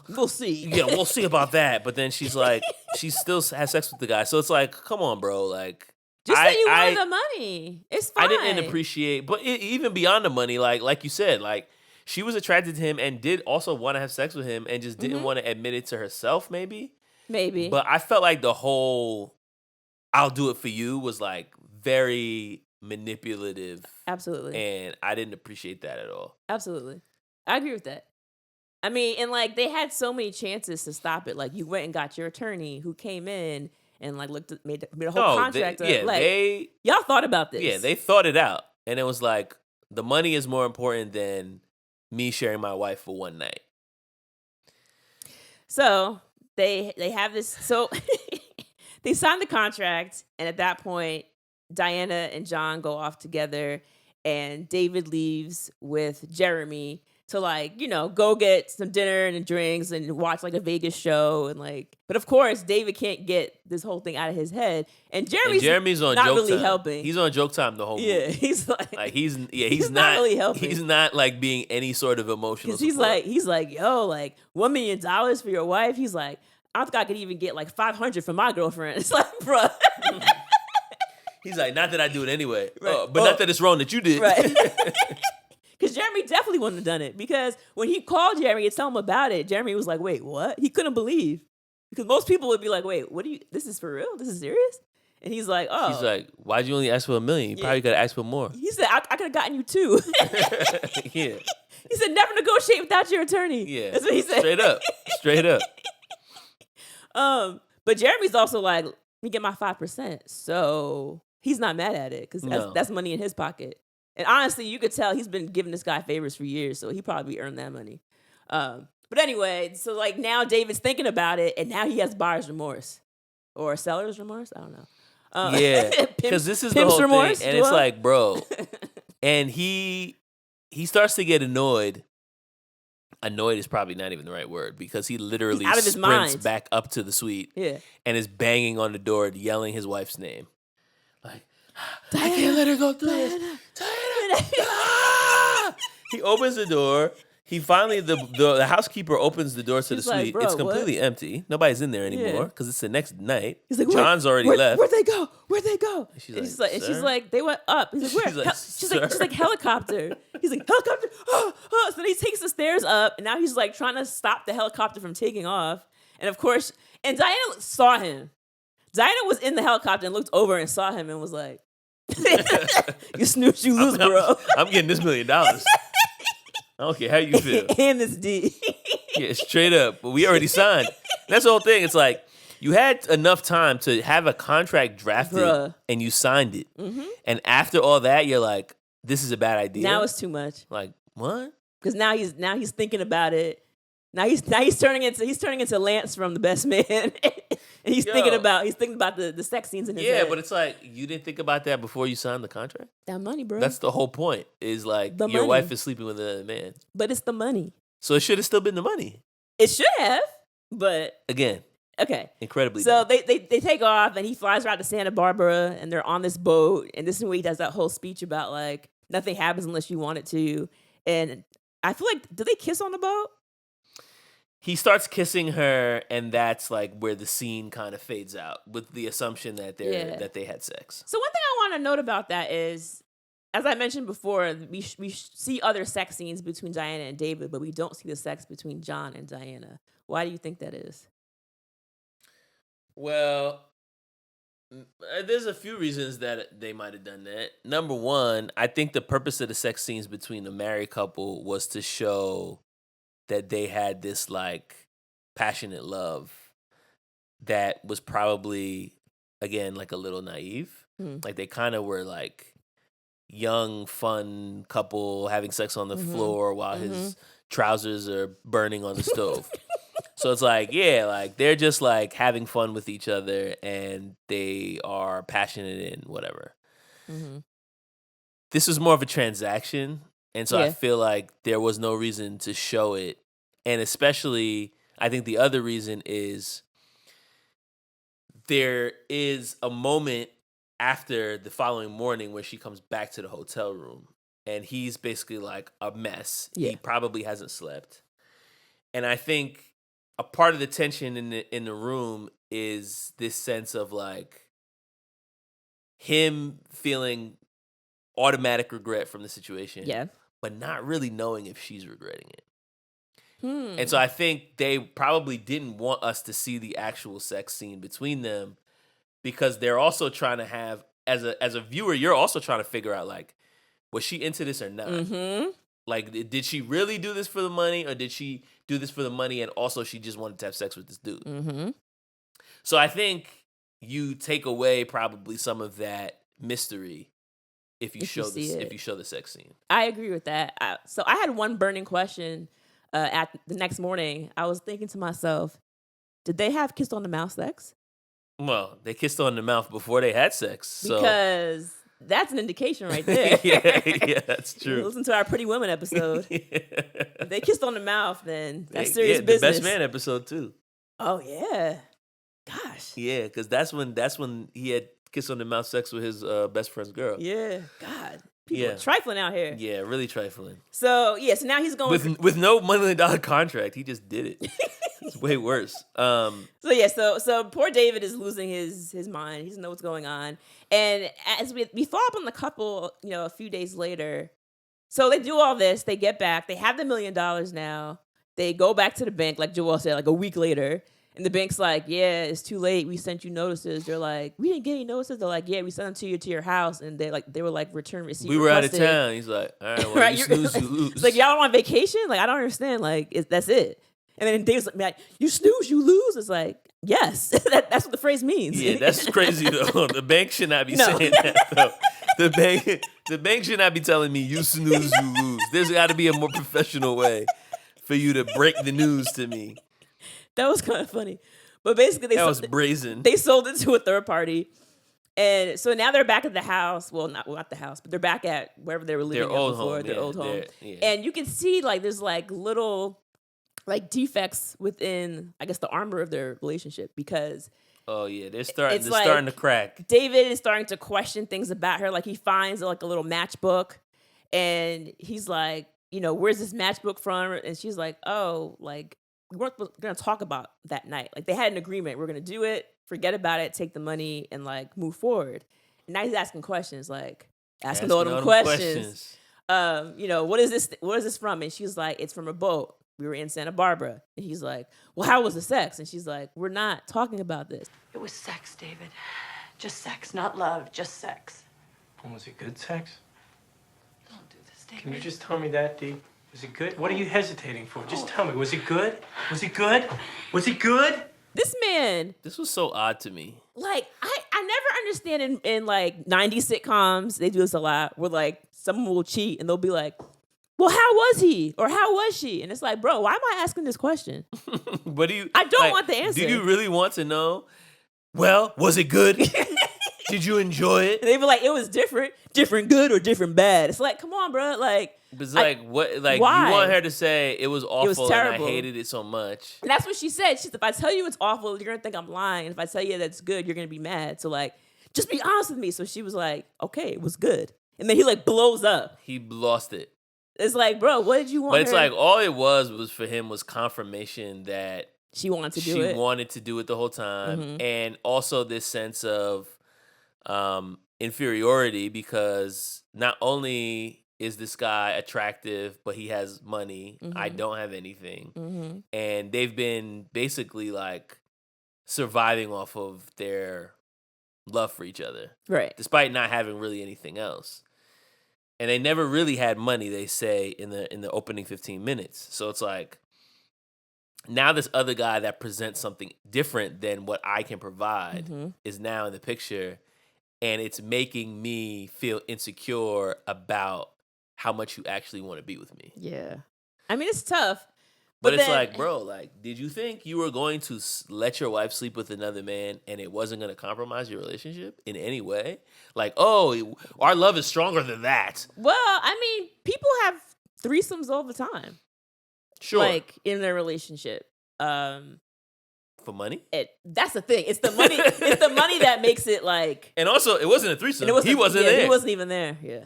we'll see. Yeah, we'll see about that. But then she's like, she still has sex with the guy. So it's like, come on, bro. Like, just say you wanted the money. It's fine. I didn't appreciate, but even beyond the money, like you said, like she was attracted to him and did also want to have sex with him and just didn't want to admit it to herself, maybe. But I felt like the whole I'll do it for you was like very manipulative. Absolutely. And I didn't appreciate that at all. Absolutely. I agree with that. I mean, and like they had so many chances to stop it. Like you went and got your attorney who came in and like made a whole contract. Y'all thought about this. Yeah, they thought it out. And it was like, the money is more important than me sharing my wife for one night. So they have this. So they signed the contract. And at that point, Diana and John go off together. And David leaves with Jeremy to like, go get some dinner and drinks and watch like a Vegas show and like, but of course David can't get this whole thing out of his head. And Jeremy's on not joke really time. Helping. He's on joke time the whole movie. Yeah, he's like he's not really helping. He's not like being any sort of emotional support. He's like, yo, like $1 million for your wife. He's like, I don't think I could even get like 500 for my girlfriend. It's like, bruh. He's like, not that I do it anyway, right. But not that it's wrong that you did. Right. Because Jeremy definitely wouldn't have done it. Because when he called Jeremy and told him about it, Jeremy was like, wait, what? He couldn't believe. Because most people would be like, wait, this is for real? This is serious? And he's like, oh. He's like, why'd you only ask for $1 million? You probably could have asked for more. He said, I could have gotten you 2. Yeah. He said, never negotiate without your attorney. Yeah. That's what he said. Straight up. But Jeremy's also like, let me get my 5%. So he's not mad at it because that's money in his pocket. And honestly, you could tell he's been giving this guy favors for years, so he probably earned that money. But anyway, so like now David's thinking about it, and now he has buyer's remorse or seller's remorse. I don't know. Yeah, because this is the whole remorse, thing, and it's like, bro, and he starts to get annoyed. Annoyed is probably not even the right word because he literally out of his sprints mind. back up to the suite, and is banging on the door, yelling his wife's name, like, Diana, I can't let her go through this. Diana. He opens the door. He finally, the housekeeper opens the door to the suite. Like, it's completely empty. Nobody's in there anymore because it's the next night. He's like, John's already left. Where'd they go? And she's like, they went up. He's like, where? She's like, helicopter. He's like, helicopter. So then he takes the stairs up, and now he's like trying to stop the helicopter from taking off. And of course, and Diana saw him. Diana was in the helicopter and looked over and saw him and was like, You snooze, you lose, bro. I'm getting this $1 million. I don't care how you feel. And this D. Yeah, straight up. But we already signed. That's the whole thing. It's like you had enough time to have a contract drafted Bruh. and you signed it. And after all that, you're like, this is a bad idea. Now it's too much. Like, what? Because now he's thinking about it. Now he's turning into Lance from The Best Man. And he's thinking about the sex scenes in his head. Yeah, but it's like you didn't think about that before you signed the contract. That money, bro. That's the whole point. Is like The your money. wife is sleeping with another man. But it's the money. So it should have still been the money. It should have, but Again, okay. incredibly. So dumb. they take off and he flies right to Santa Barbara and they're on this boat and this is where he does that whole speech about like nothing happens unless you want it to. And I feel like, do they kiss on the boat? He starts kissing her, and that's like where the scene kind of fades out with the assumption that they had sex. So one thing I want to note about that is, as I mentioned before, we see other sex scenes between Diana and David, but we don't see the sex between John and Diana. Why do you think that is? Well, there's a few reasons that they might have done that. Number one, I think the purpose of the sex scenes between the married couple was to show that they had this like passionate love that was probably, again, like a little naive. Like they kind of were like young, fun couple having sex on the floor while his trousers are burning on the stove. So it's like, yeah, like they're just like having fun with each other and they are passionate and whatever. This was more of a transaction. And so I feel like there was no reason to show it. And especially, I think the other reason is there is a moment after the following morning where she comes back to the hotel room and he's basically like a mess. Yeah. He probably hasn't slept. And I think a part of the tension in the room is this sense of like him feeling automatic regret from the situation. Yeah. But not really knowing if she's regretting it. And so I think they probably didn't want us to see the actual sex scene between them because they're also trying to have, as a viewer, you're also trying to figure out, like, was she into this or not? Like, did she really do this for the money or did she do this for the money and also she just wanted to have sex with this dude? So I think you take away probably some of that mystery if you show the sex scene. I agree with that. So I had one burning question at the next morning. I was thinking to myself, did they have kissed on the mouth sex? Well, they kissed on the mouth before they had sex. So. Because that's an indication right there. yeah, that's true. Listen to our Pretty Women episode. If they kissed on the mouth, then that's serious business. The Best Man episode too. Oh yeah. Gosh. Yeah, because that's when he had kiss on the mouth sex with his best friend's girl. Yeah. God. People are trifling out here. Yeah, really trifling. So now he's going with no $1 million contract. He just did it. It's way worse. So poor David is losing his mind. He doesn't know what's going on. And as we follow up on the couple, a few days later. So they do all this. They get back. They have the $1 million now. They go back to the bank, like Joel said, like a week later. And the bank's like, yeah, it's too late. We sent you notices. They're like, we didn't get any notices. They're like, yeah, we sent them to your house. And they were like, return receipt. We were requested. Out of town. He's like, all right, well, you snooze, you lose. It's like, y'all on vacation? Like, I don't understand. Like, that's it. And then Dave's like, you snooze, you lose. It's like, yes, that's what the phrase means. Yeah, that's crazy though. The bank should not be saying that though. The bank should not be telling me you snooze, you lose. There's got to be a more professional way for you to break the news to me. That was kind of funny. But basically, that was brazen. They sold it to a third party. And so now they're back at the house. Well, not the house, but they're back at wherever they were living at before, their old home. Yeah. And you can see like there's like little like defects within, I guess, the armor of their relationship because they're starting to crack. David is starting to question things about her. Like he finds like a little matchbook and he's like, where's this matchbook from? And she's like, oh, like we weren't going to talk about that night. Like they had an agreement. We're going to do it, forget about it, take the money and like move forward. And now he's asking questions, like asking all them questions. What is this from? And she's like, it's from a boat. We were in Santa Barbara. And he's like, well, how was the sex? And she's like, we're not talking about this. It was sex, David. Just sex, not love, just sex. And was it good sex? Don't do this, David. Can you just tell me that, Dee? Was it good? What are you hesitating for? Just tell me. Was it good? Was it good? Was it good? This man, This was so odd to me. like, I never understand in like 90s sitcoms, they do this a lot, where like someone will cheat and they'll be like, well, how was he? Or how was she? And it's like, bro, why am I asking this question? What do you? I don't want the answer. Do you really want to know? Well, was it good? Did you enjoy it? And they be like, it was different good or different bad. It's like, come on, bro. Like, It's like what? Like why? you want her to say it was awful and I terrible. hated it so much. and that's what she said. She said, if I tell you it's awful, you're gonna think I'm lying. If I tell you that's good, you're gonna be mad. So like, just be honest with me. So she was like, okay, it was good. And then he like blows up. He lost it. It's like, bro, what did you want? But it's her? like all it was for him was confirmation that she wanted to do she it. wanted to do it the whole time, and also this sense of inferiority because not only is this guy attractive, but he has money. I don't have anything, and they've been basically like surviving off of their love for each other, Right. despite not having really anything else. And they never really had money, they say in the opening 15 minutes. So it's like now this other guy that presents something different than what I can provide is now in the picture, and it's making me feel insecure about how much you actually want to be with me. Yeah. I mean, it's tough. But it's then- like, bro, like, did you think you were going to let your wife sleep with another man and it wasn't going to compromise your relationship in any way? Like, oh, our love is stronger than that. Well, I mean, people have threesomes all the time. Sure. Like in their relationship. For money? That's the thing. It's the money. It's the money that makes it like. And also, it wasn't a threesome. And He wasn't there. He wasn't even there. Yeah.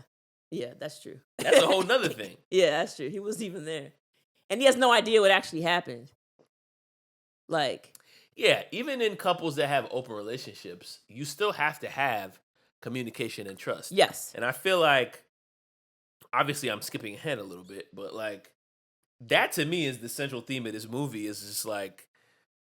Yeah, that's true. That's a whole nother thing. Yeah, that's true. He wasn't even there. And he has no idea what actually happened. Like. Yeah, even in couples that have open relationships, you still have to have communication and trust. Yes. And I feel like, obviously I'm skipping ahead a little bit, but like, that to me is the central theme of this movie is just like,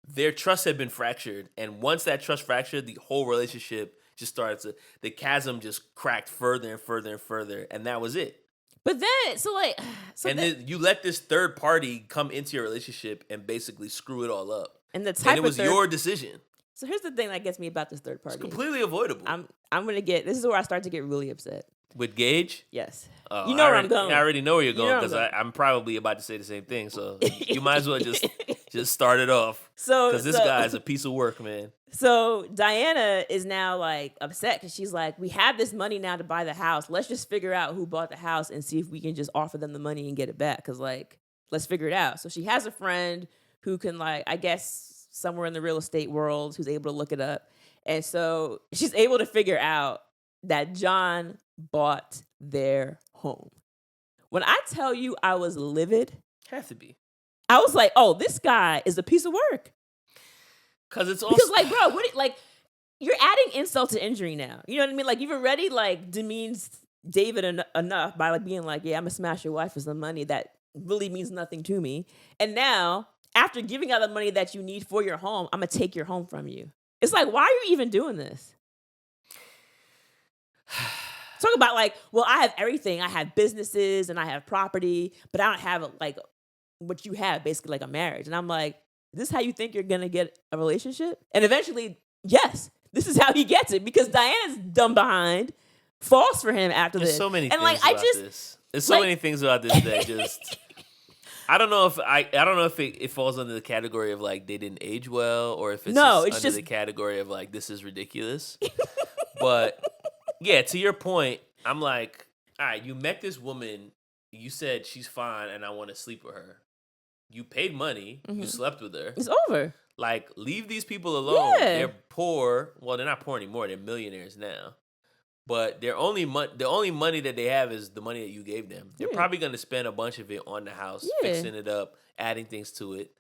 their trust had been fractured. And once that trust fractured, the whole relationship just started to, the chasm just cracked further and further and further. And that was it. But then, then you let this third party come into your relationship and basically screw it all up. And the type and it was of your decision. So here's the thing that gets me about this third party. It's completely avoidable. I'm gonna get. This is where I start to get really upset. With Gage? Yes. Oh, You know where I'm going. I already know where you're You know going where I'm because going. I'm probably about to say the same thing. So you might as well just start it off. So Because this guy is a piece of work, man. So Diana is now like upset because she's like, we have this money now to buy the house. Let's just figure out who bought the house and see if we can just offer them the money and get it back. Because like, let's figure it out. So she has a friend who can like, I guess somewhere in the real estate world who's able to look it up. And so she's able to figure out that John bought their home. When I tell you I was livid, Have to be. I was like, oh, this guy is a piece of work. Because like, bro, like, you're adding insult to injury now. You know what I mean? Like, you've already like demeans David enough by like being like, yeah, I'm gonna smash your wife for some money that really means nothing to me. And now, after giving out the money that you need for your home, I'm gonna take your home from you. It's like, why are you even doing this? Talk about like, well, I have everything. I have businesses and I have property, but I don't have like what you have, basically like a marriage. And I'm like, is this how you think you're gonna get a relationship? And eventually, yes, this is how he gets it because Diana's dumb behind falls for him after There's this. so many and things like, about this. There's so many things about this that just I don't know if it falls under the category of like they didn't age well or if it's under the category of like this is ridiculous. But yeah, to your point, I'm like, all right, you met this woman, you said she's fine and I want to sleep with her. You paid money, you slept with her. It's over. Like, leave these people alone. Yeah. They're poor. Well, they're not poor anymore. They're millionaires now. But the only money that they have is the money that you gave them. They're probably going to spend a bunch of it on the house, fixing it up, adding things to it.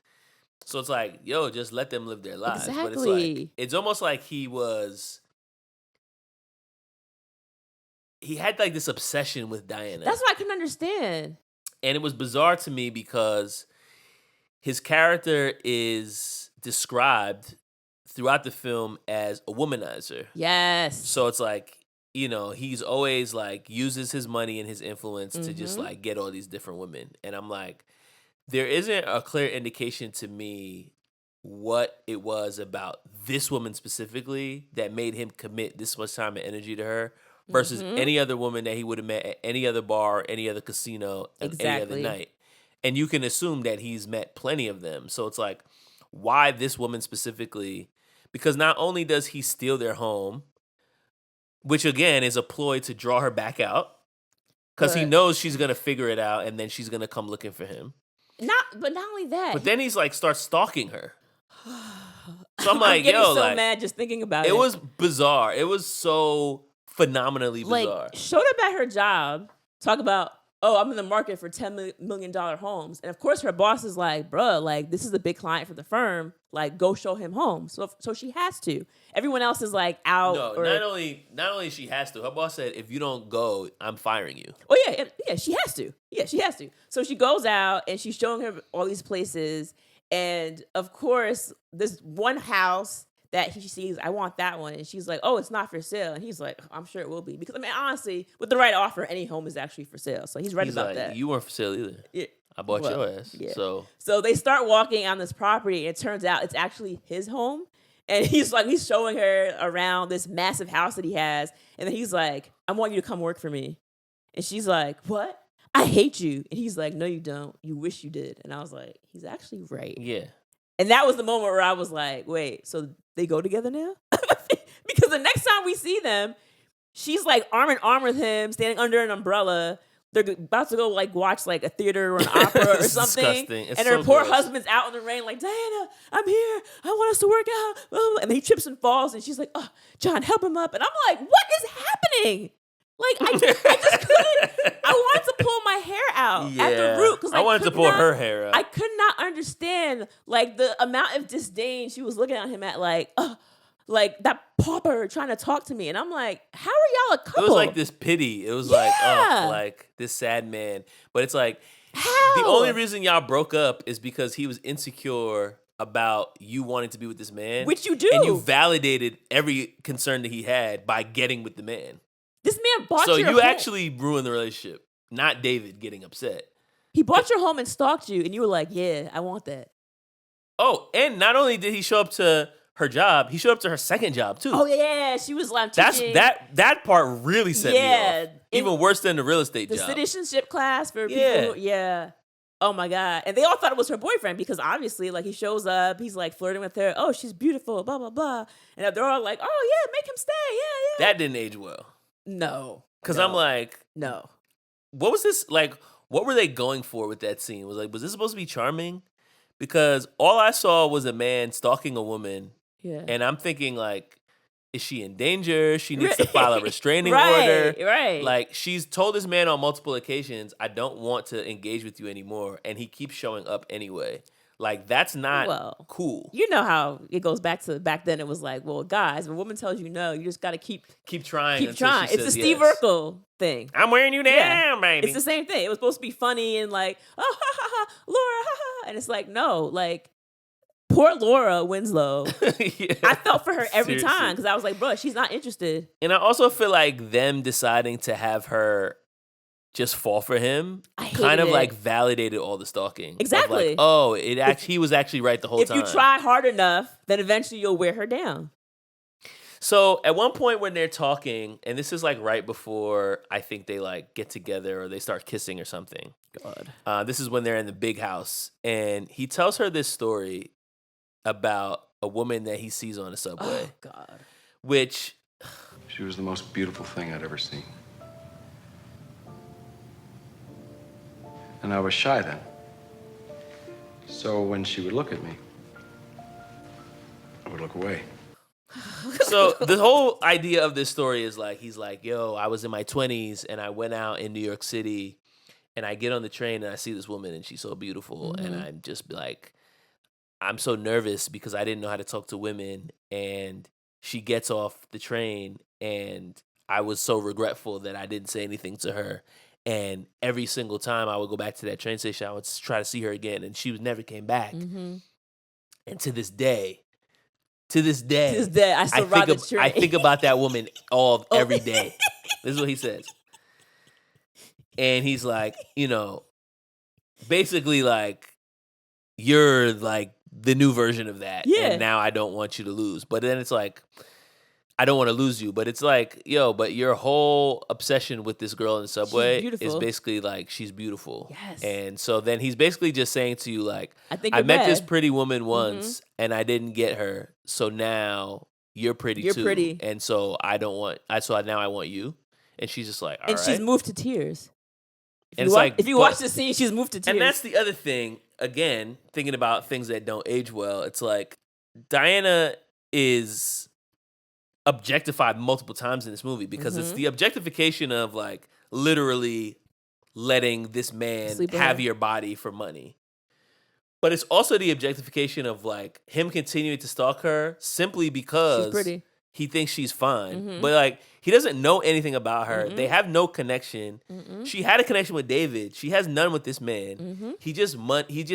So it's like, yo, just let them live their lives. Exactly. But it's like, it's almost like he had like this obsession with Diana. That's what I couldn't understand. And it was bizarre to me because his character is described throughout the film as a womanizer. Yes. So it's like you know, he's always like uses his money and his influence to just like get all these different women. And I'm like, there isn't a clear indication to me what it was about this woman specifically that made him commit this much time and energy to her versus any other woman that he would have met at any other bar, any other casino, any other night. And you can assume that he's met plenty of them. So it's like, why this woman specifically? Because not only does he steal their home, which again is a ploy to draw her back out, because he knows she's gonna figure it out and then she's gonna come looking for him. Not only that. But then he's like starts stalking her. So I'm like, I'm getting yo, so like, mad just thinking about it. It was bizarre. It was so phenomenally bizarre. Like, showed up at her job, talk about, oh, I'm in the market for $10 million homes. And of course her boss is like, bruh, like, this is a big client for the firm. Like, go show him home. So she has to. Everyone else is like out. No, not only she has to. Her boss said, if you don't go, I'm firing you. Oh, yeah, she has to. Yeah, she has to. So she goes out and she's showing her all these places. And of course, this one house that he sees, I want that one. And she's like, oh, it's not for sale. And he's like, I'm sure it will be. Because, I mean, honestly, with the right offer, any home is actually for sale. So he's right about like, that. You weren't for sale either. Yeah. I bought your ass. Yeah. So they start walking on this property, and it turns out it's actually his home. And he's showing her around this massive house that he has. And then he's like, I want you to come work for me. And she's like, what? I hate you. And he's like, no, you don't. You wish you did. And I was like, he's actually right. Yeah. And that was the moment where I was like, wait, so they go together now? Because the next time we see them, she's like arm in arm with him, standing under an umbrella. They're about to go like watch like a theater or an opera or something. Disgusting. It's and so her poor gross. husband's out in the rain like, Diana, I'm here. I want us to work out. And he trips and falls. And she's like, oh, John, help him up. And I'm like, what is happening? Like, I just couldn't. I wanted to pull my hair out at the root. Because I wanted to pull her hair out. I could not understand like the amount of disdain she was looking at him at, like that pauper trying to talk to me. And I'm like, how are y'all a couple? It was like this pity. It was like, oh, like this sad man. But it's like, how? The only reason y'all broke up is because he was insecure about you wanting to be with this man. Which you do. And you validated every concern that he had by getting with the man. This man bought so your you home. actually ruined the relationship, not David getting upset. He bought your home and stalked you, and you were like, yeah, I want that. Oh, and not only did he show up to her job, he showed up to her second job too. Oh yeah, she was like, that part really set me off. Even worse than the real estate job. The citizenship class for people. Yeah. Oh my God. And they all thought it was her boyfriend because obviously, like, he shows up, he's like flirting with her. Oh, she's beautiful, blah, blah, blah. And they're all like, oh yeah, make him stay. Yeah. That didn't age well. No. Because I'm like, no. What was this like? What were they going for with that scene? Was this supposed to be charming? Because all I saw was a man stalking a woman. Yeah. And I'm thinking like, is she in danger? She needs to file a restraining order. Right. Like, she's told this man on multiple occasions, I don't want to engage with you anymore. And he keeps showing up anyway. Like, that's not cool. You know how it goes back then. It was like, well, guys, if a woman tells you no, you just got to keep trying. Keep trying. It's the Steve Urkel thing. I'm wearing you down, baby. It's the same thing. It was supposed to be funny and like, oh, ha, ha, ha, Laura, ha, ha. And it's like, no, like, poor Laura Winslow. Yeah, I felt for her every time because I was like, bro, she's not interested. And I also feel like them deciding to have her just fall for him kind of like validated all the stalking. Exactly. Like, oh, he was actually right the whole time. If you try hard enough, then eventually you'll wear her down. So at one point when they're talking, and this is like right before I think they like get together or they start kissing or something. God. This is when they're in the big house, and he tells her this story about a woman that he sees on the subway. Oh, God. Which... She was the most beautiful thing I'd ever seen. And I was shy then. So when she would look at me, I would look away. So the whole idea of this story is like, he's like, yo, I was in my 20s and I went out in New York City and I get on the train and I see this woman and she's so beautiful. Mm-hmm. And I'm just like, I'm so nervous because I didn't know how to talk to women. And she gets off the train and I was so regretful that I didn't say anything to her. And every single time I would go back to that train station, I would try to see her again. And she never came back. Mm-hmm. And to this day, To this day. To this day, I still ride the train. I think about that woman every day. This is what he says. And he's like, basically like, you're like the new version of that. Yeah. And now I don't want you to lose. But then it's like, I don't want to lose you. But it's like, but your whole obsession with this girl in the subway is basically like, she's beautiful. Yes. And so then he's basically just saying to you like, I met this pretty woman once and I didn't get her. So now you're pretty too. You're pretty. And so now I want you. And she's just like, all right. And she's moved to tears. If you watch the scene, she's moved to tears. And that's the other thing. Again, thinking about things that don't age well, it's like Diana is objectified multiple times in this movie because it's the objectification of like literally letting this man have your body for money. But it's also the objectification of like him continuing to stalk her simply because she's pretty. He thinks she's fine. But like he doesn't know anything about her. They have no connection. She had a connection with David. She has none with this man. He just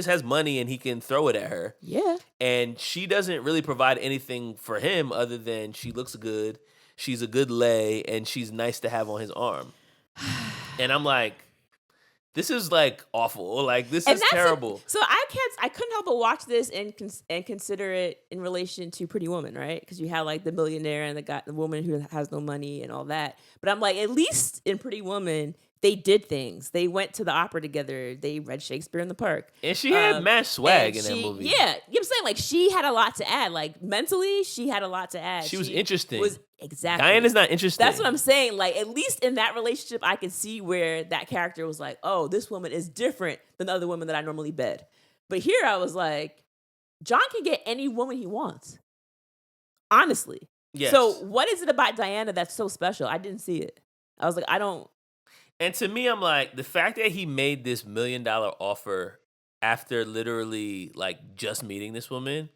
has money and he can throw it at her. Yeah. And she doesn't really provide anything for him other than she looks good. She's a good lay and she's nice to have on his arm. And I'm like, this is like awful. Like this is terrible. So I couldn't help but watch this and consider it in relation to Pretty Woman, right? Because you had like the millionaire and the woman who has no money and all that. But I'm like, at least in Pretty Woman, they did things. They went to the opera together. They read Shakespeare in the park. And she had mad swag in that movie. Yeah, you know what I'm saying? Like she had a lot to add. Like mentally, she had a lot to add. She was interesting. Exactly. Diana's not interesting. That's what I'm saying. Like, at least in that relationship, I could see where that character was like, oh, this woman is different than the other women that I normally bed. But here I was like, John can get any woman he wants. Honestly. Yes. So what is it about Diana that's so special? I didn't see it. I was like, I don't. And to me, I'm like, the fact that he made this $1 million offer after literally like just meeting this woman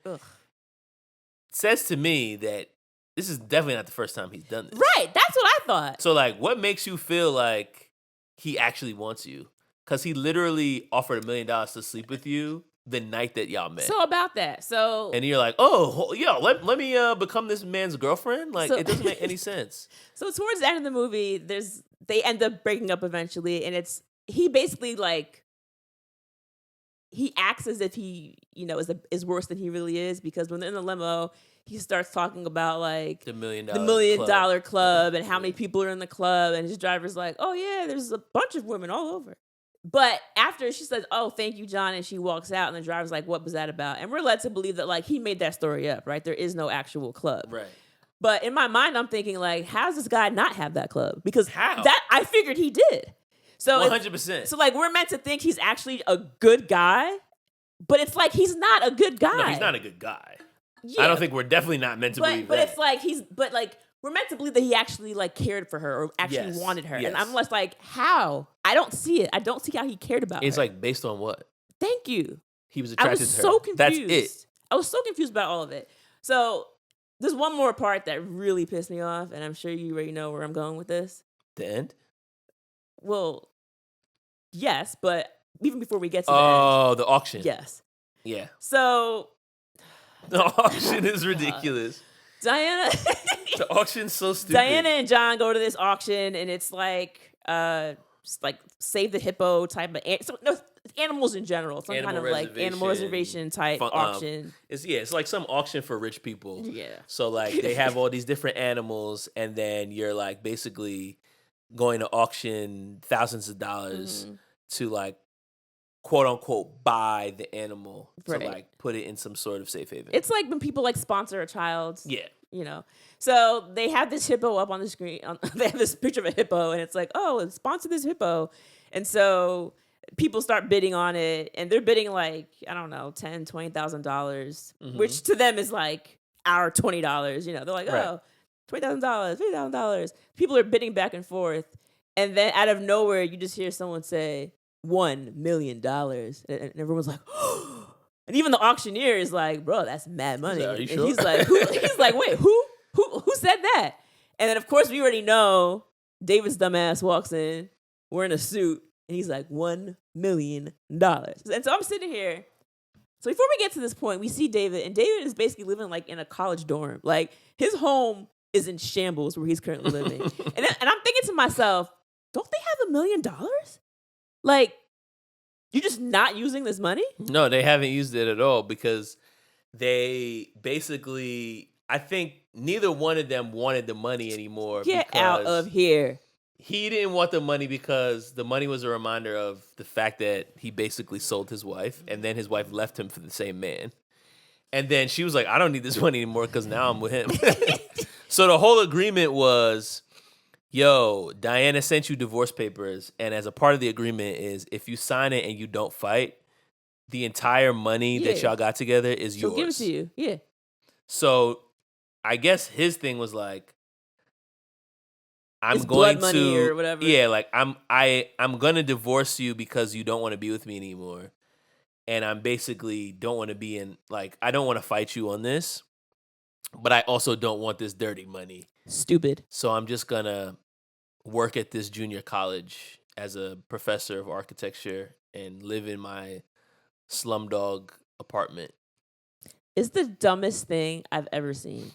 says to me that this is definitely not the first time he's done this. Right. That's what I thought. So, like, what makes you feel like he actually wants you? Because he literally offered $1 million to sleep with you the night that y'all met. So, about that. And you're like, oh, yeah, let me become this man's girlfriend? Like, it doesn't make any sense. So, towards the end of the movie, they end up breaking up eventually. And he basically, like, he acts as if he, is worse than he really is. Because when they're in the limo, he starts talking about like the $1 million club and how many people are in the club. And his driver's like, oh yeah, there's a bunch of women all over. But after she says, oh, thank you, John. And she walks out and the driver's like, what was that about? And we're led to believe that like he made that story up, right? There is no actual club. Right. But in my mind, I'm thinking like, how does this guy not have that club? Because how? That I figured he did. So 100%. So like we're meant to think he's actually a good guy, but it's like he's not a good guy. No, he's not a good guy. Yeah. I don't think we're definitely not meant to believe but that. It's like we're meant to believe that he actually like cared for her or actually wanted her. Yes. And I'm just like, how? I don't see it. I don't see how he cared about her. It's like based on what? Thank you. He was attracted to her. I was so confused. That's it. I was so confused about all of it. So there's one more part that really pissed me off, and I'm sure you already know where I'm going with this. The end? Well, yes, but even before we get to the end. Oh, the auction. Yes. Yeah. So the auction is ridiculous. Diana. The auction's so stupid. Diana and John go to this auction, and it's like Save the Hippo type of animals in general. Some kind of like animal reservation type auction. It's like some auction for rich people. Yeah. So like they have all these different animals, and then you're like basically going to auction thousands of dollars to like quote unquote buy the animal to like put it in some sort of safe haven. It's like when people like sponsor a child. Yeah. So they have this hippo up on the screen. They have this picture of a hippo, and it's like, oh, sponsor this hippo. And so people start bidding on it, and they're bidding like, I don't know, $10,000, $20,000, which to them is like our $20. They're like, oh, $20,000, $30,000. People are bidding back and forth, and then out of nowhere, you just hear someone say $1 million, and everyone's like, oh. And even the auctioneer is like, bro, that's mad money. Are you and sure? he's like, wait, who said that? And then of course we already know David's dumbass walks in wearing a suit, and he's like $1 million. And so I'm sitting here So before we get to this point, we see David, and David is basically living like in a college dorm. Like his home is in shambles where he's currently living. and I'm thinking to myself, don't they have $1 million? Like, you're just not using this money? No, they haven't used it at all because they basically, I think neither one of them wanted the money anymore. Get out of here. He didn't want the money because the money was a reminder of the fact that he basically sold his wife, and then his wife left him for the same man. And then she was like, I don't need this money anymore because now I'm with him. So the whole agreement was, yo, Diana sent you divorce papers, and as a part of the agreement is if you sign it and you don't fight, the entire money that y'all got together is yours. She'll give it to you. Yeah. So I guess his thing was like, It's blood money or whatever. Yeah, like I'm gonna divorce you because you don't want to be with me anymore. And I'm basically don't want to be in, like, I don't want to fight you on this, but I also don't want this dirty money. Stupid. So I'm just gonna work at this junior college as a professor of architecture and live in my slumdog apartment. It's the dumbest thing I've ever seen.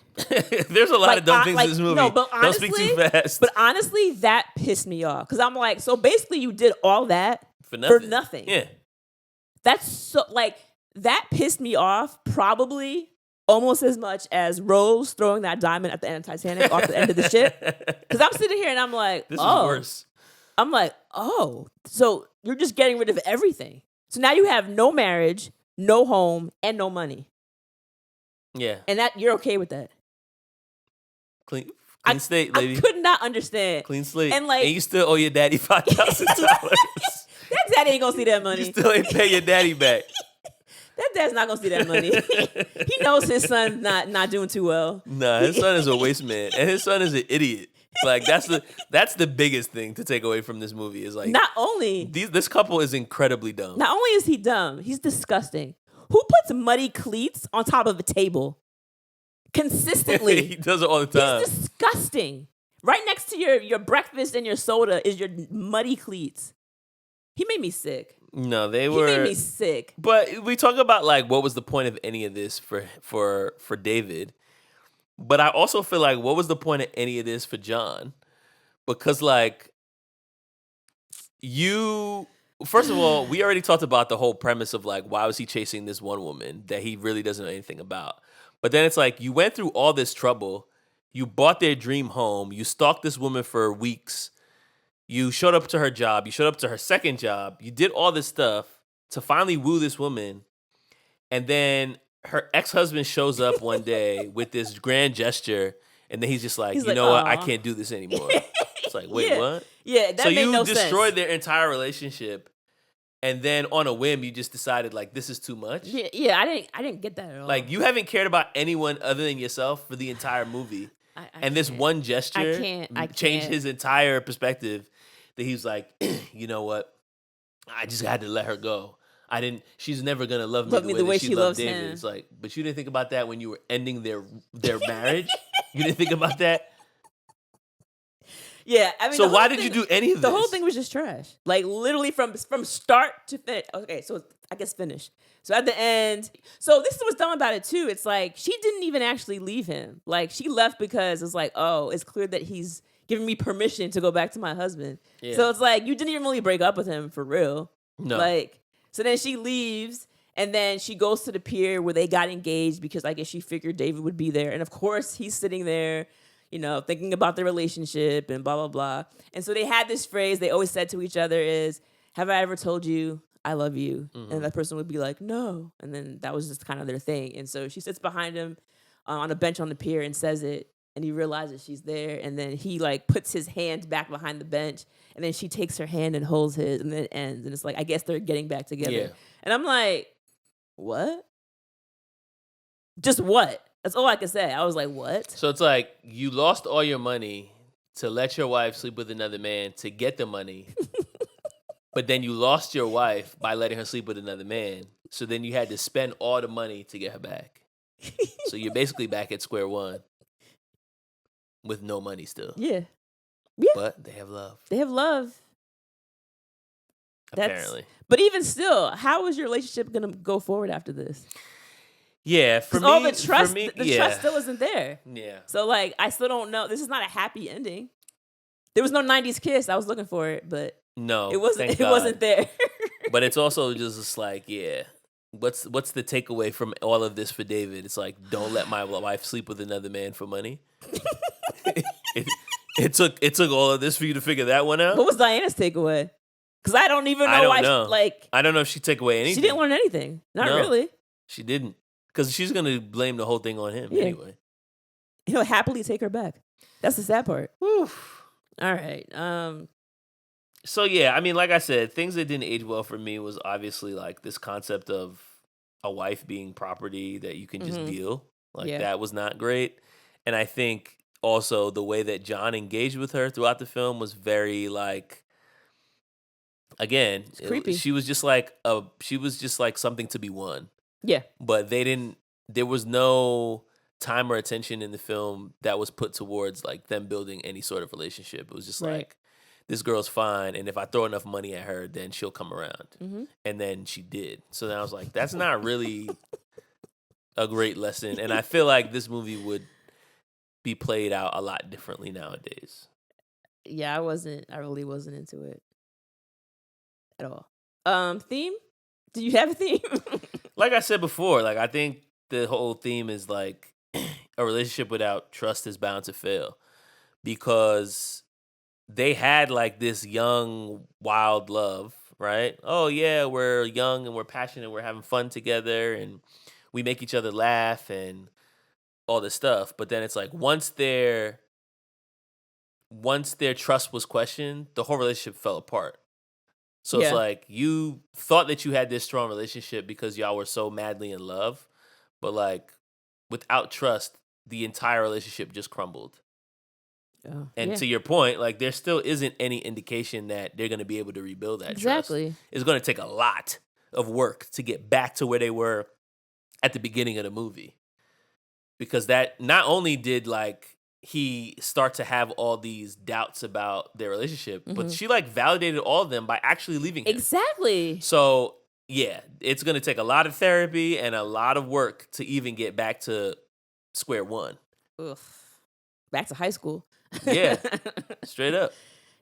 There's a lot of dumb things in this movie. No, but honestly, don't speak too fast. But honestly, that pissed me off. Because I'm like, so basically you did all that for nothing. Yeah. That's so, like, that pissed me off probably almost as much as Rose throwing that diamond at the end of Titanic off the end of the ship. Because I'm sitting here and I'm like, this is worse. I'm like, oh, so you're just getting rid of everything. So now you have no marriage, no home, and no money. Yeah. And that you're okay with that. Clean slate, lady. I could not understand. Clean slate. And like, you still owe your daddy $5,000. That daddy ain't gonna see that money. You still ain't pay your daddy back. That dad's not gonna see that money. He knows his son's not doing too well. Nah, his son is a waste man. And his son is an idiot. Like that's the biggest thing to take away from this movie is like not only this couple is incredibly dumb. Not only is he dumb, he's disgusting. Who puts muddy cleats on top of a table consistently? He does it all the time. He's disgusting. Right next to your breakfast and your soda is your muddy cleats. He made me sick. No, He made me sick. But we talk about like what was the point of any of this for David. But I also feel like what was the point of any of this for John? Because like first of all, we already talked about the whole premise of like, why was he chasing this one woman that he really doesn't know anything about? But then it's like, you went through all this trouble. You bought their dream home. You stalked this woman for weeks. You showed up to her job. You showed up to her second job. You did all this stuff to finally woo this woman. And then her ex-husband shows up one day with this grand gesture. And then he's just like, you know what? I can't do this anymore. It's like, wait, what? Yeah, that made no sense. So you destroyed their entire relationship, and then on a whim, you just decided like this is too much. Yeah, I didn't get that at all. Like you haven't cared about anyone other than yourself for the entire movie, and this one gesture changed his entire perspective. That he's like, you know what? I just had to let her go. She's never gonna love me the way she loves David. Him. It's like, but you didn't think about that when you were ending their marriage. You didn't think about that. Yeah, I mean. So why did you do any of this? The whole thing was just trash. Like literally from start to finish. Okay, so I guess finish. So at the end, so this is what's dumb about it too. It's like she didn't even actually leave him. Like she left because it's like, oh, it's clear that he's giving me permission to go back to my husband. Yeah. So it's like you didn't even really break up with him for real. No. Like so then she leaves. And then she goes to the pier where they got engaged because I guess she figured David would be there. And of course, he's sitting there, you know, thinking about their relationship and blah, blah, blah. And so they had this phrase they always said to each other is, have I ever told you I love you? Mm-hmm. And that person would be like, no. And then that was just kind of their thing. And so she sits behind him on a bench on the pier and says it. And he realizes she's there. And then he like puts his hand back behind the bench. And then she takes her hand and holds his. And then it ends. And it's like, I guess they're getting back together. Yeah. And I'm like, what? Just what? That's all I could say. I was like, what? So it's like you lost all your money to let your wife sleep with another man to get the money. But then you lost your wife by letting her sleep with another man. So then you had to spend all the money to get her back. So you're basically back at square one with no money still. Yeah. But they have love. They have love. apparently. But even still, how is your relationship gonna go forward after this? Yeah, for me, All the trust, the trust still isn't there. Yeah. So like, I still don't know. This is not a happy ending. There was no '90s kiss. I was looking for it, but No, it wasn't. thank It God. wasn't there. But it's also just like, yeah. What's the takeaway from all of this for David? It's like, don't let my wife sleep with another man for money. it took all of this for you to figure that one out. What was Diana's takeaway? Because I don't even know I don't why. know. I don't know if she took away anything. She didn't learn anything. Not No. really. She didn't, because she's gonna blame the whole thing on him anyway. He'll happily take her back. That's the sad part. Whew. All right. So yeah, I mean, like I said, things that didn't age well for me was obviously like this concept of a wife being property that you can just deal. Like that was not great. And I think also the way that John engaged with her throughout the film was very like, again, creepy. She was just like something to be won. Yeah. But there was no time or attention in the film that was put towards like them building any sort of relationship. It was just like, this girl's fine, and if I throw enough money at her, then she'll come around. And then she did. So then I was like, that's not really a great lesson. And I feel like this movie would be played out a lot differently nowadays. Yeah, I really wasn't into it at all. Theme? Do you have a theme? Like I said before, like I think the whole theme is like a relationship without trust is bound to fail, because they had like this young, wild love, right? Oh yeah, we're young and we're passionate, we're having fun together, and we make each other laugh and all this stuff. But then it's like once their trust was questioned, the whole relationship fell apart. So it's like you thought that you had this strong relationship because y'all were so madly in love, but like without trust, the entire relationship just crumbled. And to your point, like there still isn't any indication that they're going to be able to rebuild that trust. It's going to take a lot of work to get back to where they were at the beginning of the movie. Because that not only did like he start to have all these doubts about their relationship, but she like validated all of them by actually leaving him. Exactly. So yeah, it's going to take a lot of therapy and a lot of work to even get back to square one. Ugh. Back to high school. Yeah, straight up.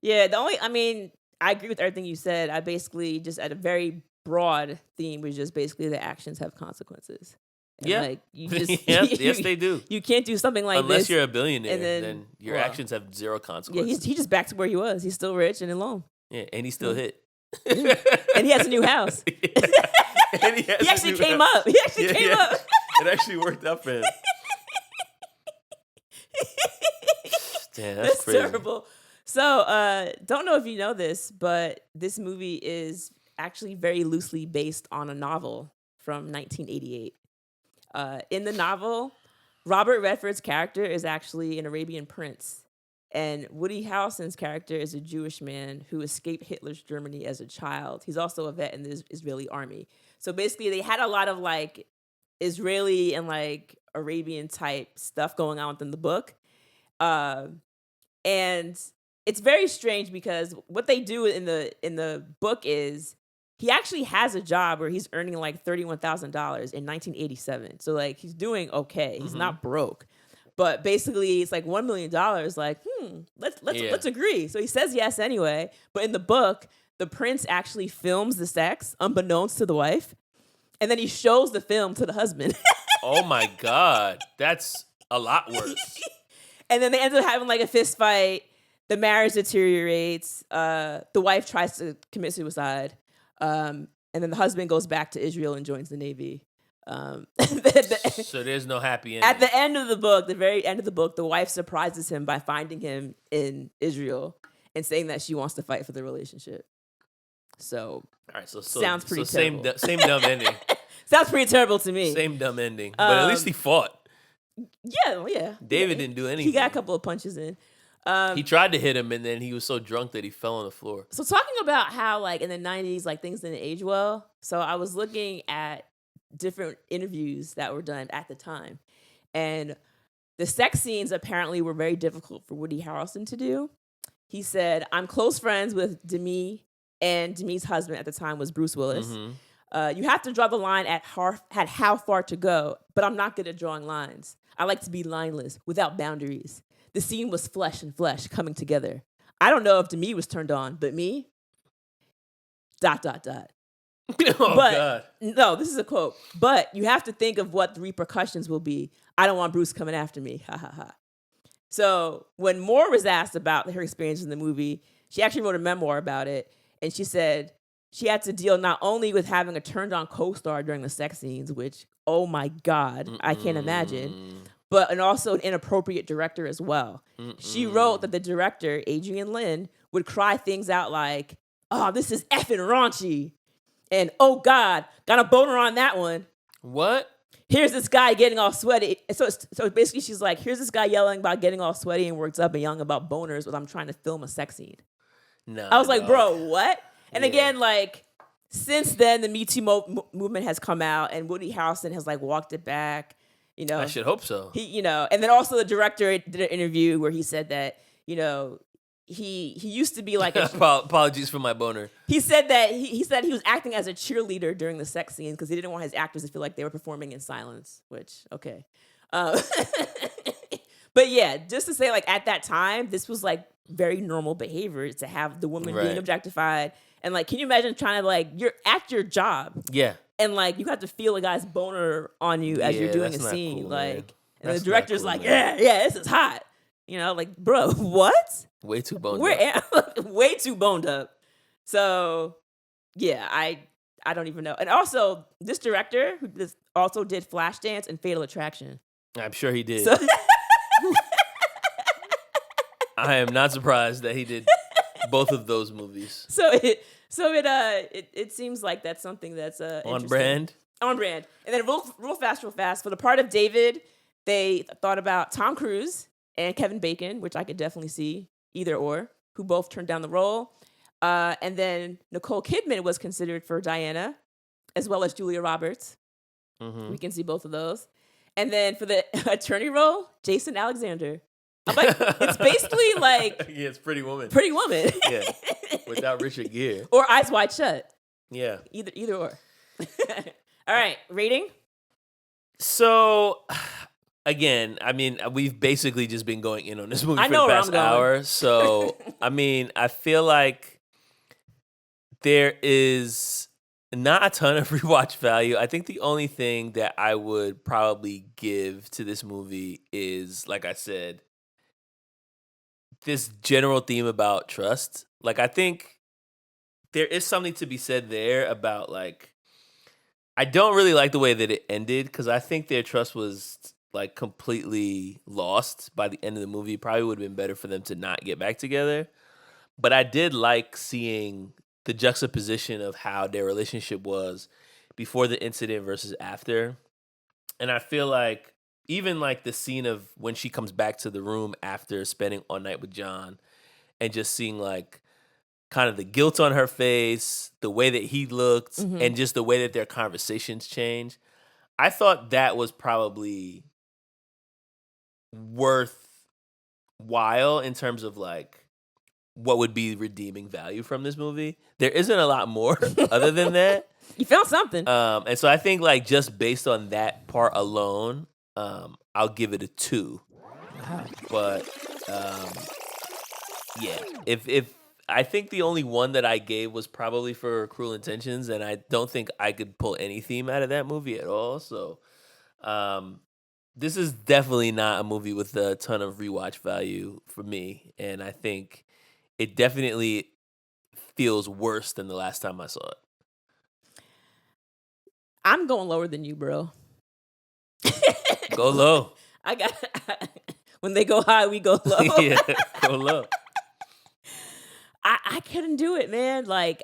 Yeah, I agree with everything you said. I basically just at a very broad theme was just basically the actions have consequences. And like you just yes, they do. You can't do something like unless this you're a billionaire, and then your actions have zero consequences. Yeah, he's just back to where he was. He's still rich and alone. Yeah, and he still hit. And he has a new house. And he actually came up. He actually came up. It actually worked out for him. Damn, that's crazy. Terrible. So, don't know if you know this, but this movie is actually very loosely based on a novel from 1988. In the novel, Robert Redford's character is actually an Arabian prince, and Woody Harrelson's character is a Jewish man who escaped Hitler's Germany as a child. He's also a vet in the Israeli army. So basically, they had a lot of like Israeli and like Arabian type stuff going on within the book. And it's very strange because what they do in the book is he actually has a job where he's earning like $31,000 in 1987. So like he's doing okay. He's not broke. But basically it's like $1 million. Like, let's agree. So he says yes anyway. But in the book, the prince actually films the sex unbeknownst to the wife. And then he shows the film to the husband. Oh my God. That's a lot worse. And then they end up having like a fist fight. The marriage deteriorates. The wife tries to commit suicide. And then the husband goes back to Israel and joins the Navy. So there's no happy ending. At the end of the book, the very end of the book, the wife surprises him by finding him in Israel and saying that she wants to fight for the relationship. So, all right, so sounds pretty terrible. Same dumb ending. Sounds pretty terrible to me. Same dumb ending. But at least he fought. Yeah. David didn't do anything. He got a couple of punches in. He tried to hit him, and then he was so drunk that he fell on the floor. So talking about how, like, in the 90s, like, things didn't age well. So I was looking at different interviews that were done at the time. And the sex scenes apparently were very difficult for Woody Harrelson to do. He said, "I'm close friends with Demi and Demi's husband at the time was Bruce Willis. Mm-hmm. You have to draw the line at how far to go, but I'm not good at drawing lines. I like to be lineless, without boundaries. The scene was flesh and flesh coming together. I don't know if Demi was turned on, but me, ... Oh, but, God. No, this is a quote. But you have to think of what the repercussions will be. I don't want Bruce coming after me. Ha ha ha. So when Moore was asked about her experience in the movie, she actually wrote a memoir about it. And she said she had to deal not only with having a turned-on co-star during the sex scenes, which, oh my God, I can't imagine, but and also an inappropriate director as well. She wrote that the director, Adrian Lin, would cry things out like, "Oh, this is effing raunchy," and "Oh God, got a boner on that one." What? Here's this guy getting all sweaty. So basically, she's like, here's this guy yelling about getting all sweaty and worked up and yelling about boners while I'm trying to film a sex scene. No, I was like, dog. bro, what? And Yeah. again, like, since then, the Me Too movement has come out, and Woody Harrelson has like walked it back. You know, I should hope so. And then also the director did an interview where he said that, he used to be like Apologies for my boner. he said that he said he was acting as a cheerleader during the sex scenes because he didn't want his actors to feel like they were performing in silence, which, okay. But yeah, just to say, like, at that time, this was like very normal behavior to have the woman being objectified. And like, can you imagine trying to, like, you're at your job Yeah. and like you have to feel a guy's boner on you as you're doing a that's not scene, cool, like, man. and That's the director's not like, cool, man. yeah, this is hot. Like, bro, what? Way too boned We're up. way too boned up. So, yeah, I don't even know. And also, this director who also did Flashdance and Fatal Attraction. I'm sure he did. So, I am not surprised that he did both of those movies. it seems like that's something that's On interesting. brand. On brand. And then real fast. For the part of David, they thought about Tom Cruise and Kevin Bacon, which I could definitely see either or, who both turned down the role. And then Nicole Kidman was considered for Diana, as well as Julia Roberts. Mm-hmm. We can see both of those. And then for the attorney role, Jason Alexander. I'm like, it's basically like Yeah, it's Pretty Woman. Pretty Woman. Yeah. Without Richard Gere. Or Eyes Wide Shut. Yeah. Either or. All right, rating? So, again, I mean, we've basically just been going in on this movie I for know the where past I'm going. hour. So, I mean, I feel like there is not a ton of rewatch value. I think the only thing that I would probably give to this movie is, like I said, this general theme about trust. Like, I think there is something to be said there about, like, I don't really like the way that it ended because I think their trust was like completely lost by the end of the movie. Probably would have been better for them to not get back together. But I did like seeing the juxtaposition of how their relationship was before the incident versus after. And I feel like even like the scene of when she comes back to the room after spending all night with John and just seeing like kind of the guilt on her face, the way that he looked, and just the way that their conversations changed. I thought that was probably worthwhile in terms of like what would be redeeming value from this movie. There isn't a lot more other than that. You found something. And so I think like just based on that part alone, I'll give it a 2. But yeah, if I think the only one that I gave was probably for Cruel Intentions, and I don't think I could pull any theme out of that movie at all. So this is definitely not a movie with a ton of rewatch value for me, and I think it definitely feels worse than the last time I saw it. I'm going lower than you, bro. Go low. When they go high, we go low. Yeah, go low. I couldn't do it, man. Like,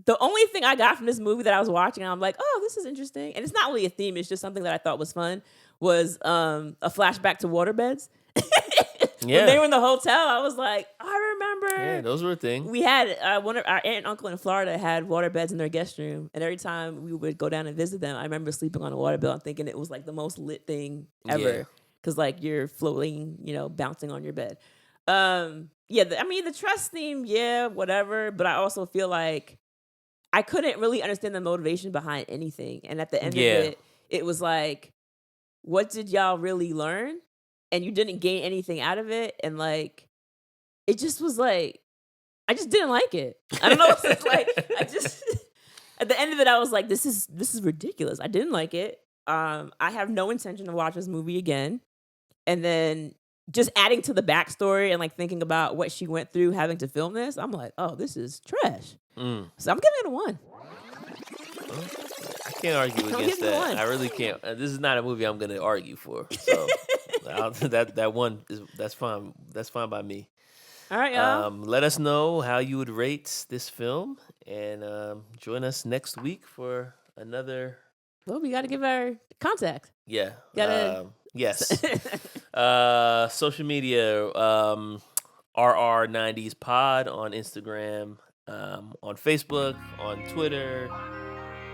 the only thing I got from this movie that I was watching, I'm like, oh, this is interesting. And it's not really a theme. It's just something that I thought was fun, was a flashback to waterbeds. Yeah. When they were in the hotel, I was like, I remember. Yeah, those were a thing. We had one of our aunt and uncle in Florida had waterbeds in their guest room. And every time we would go down and visit them, I remember sleeping on a waterbed and thinking it was like the most lit thing ever. Yeah. Because like you're floating, bouncing on your bed. Yeah, the trust theme, yeah, whatever. But I also feel like I couldn't really understand the motivation behind anything. And at the end of it, it was like, what did y'all really learn? And you didn't gain anything out of it. And like, it just was like, I just didn't like it. I don't know. It's like, at the end of it, I was like, this is ridiculous. I didn't like it. I have no intention to watch this movie again. And then just adding to the backstory and like thinking about what she went through having to film this, I'm like, oh, this is trash. So I'm giving it a 1. I can't argue against that. I really can't. This is not a movie I'm going to argue for. So that one that's fine. That's fine by me. All right, y'all. Let us know how you would rate this film, and join us next week for another. Well, we got to give our contact. Yeah. Gotta. Yes. Social media, RR90s Pod on Instagram, on Facebook, on Twitter,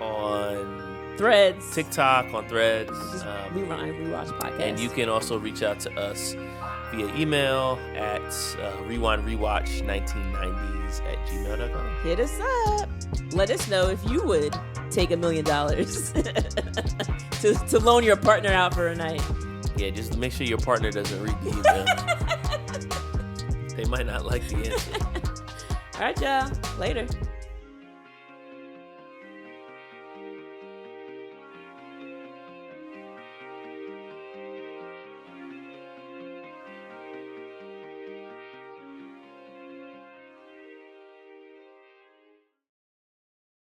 on Threads, TikTok, on Threads. Rewatch podcast. And you can also reach out to us via email at rewindrewatch1990s@gmail.com. Hit us up. Let us know if you would take $1 million to loan your partner out for a night. Yeah, just make sure your partner doesn't read the email. They might not like the answer. All right, y'all. Later.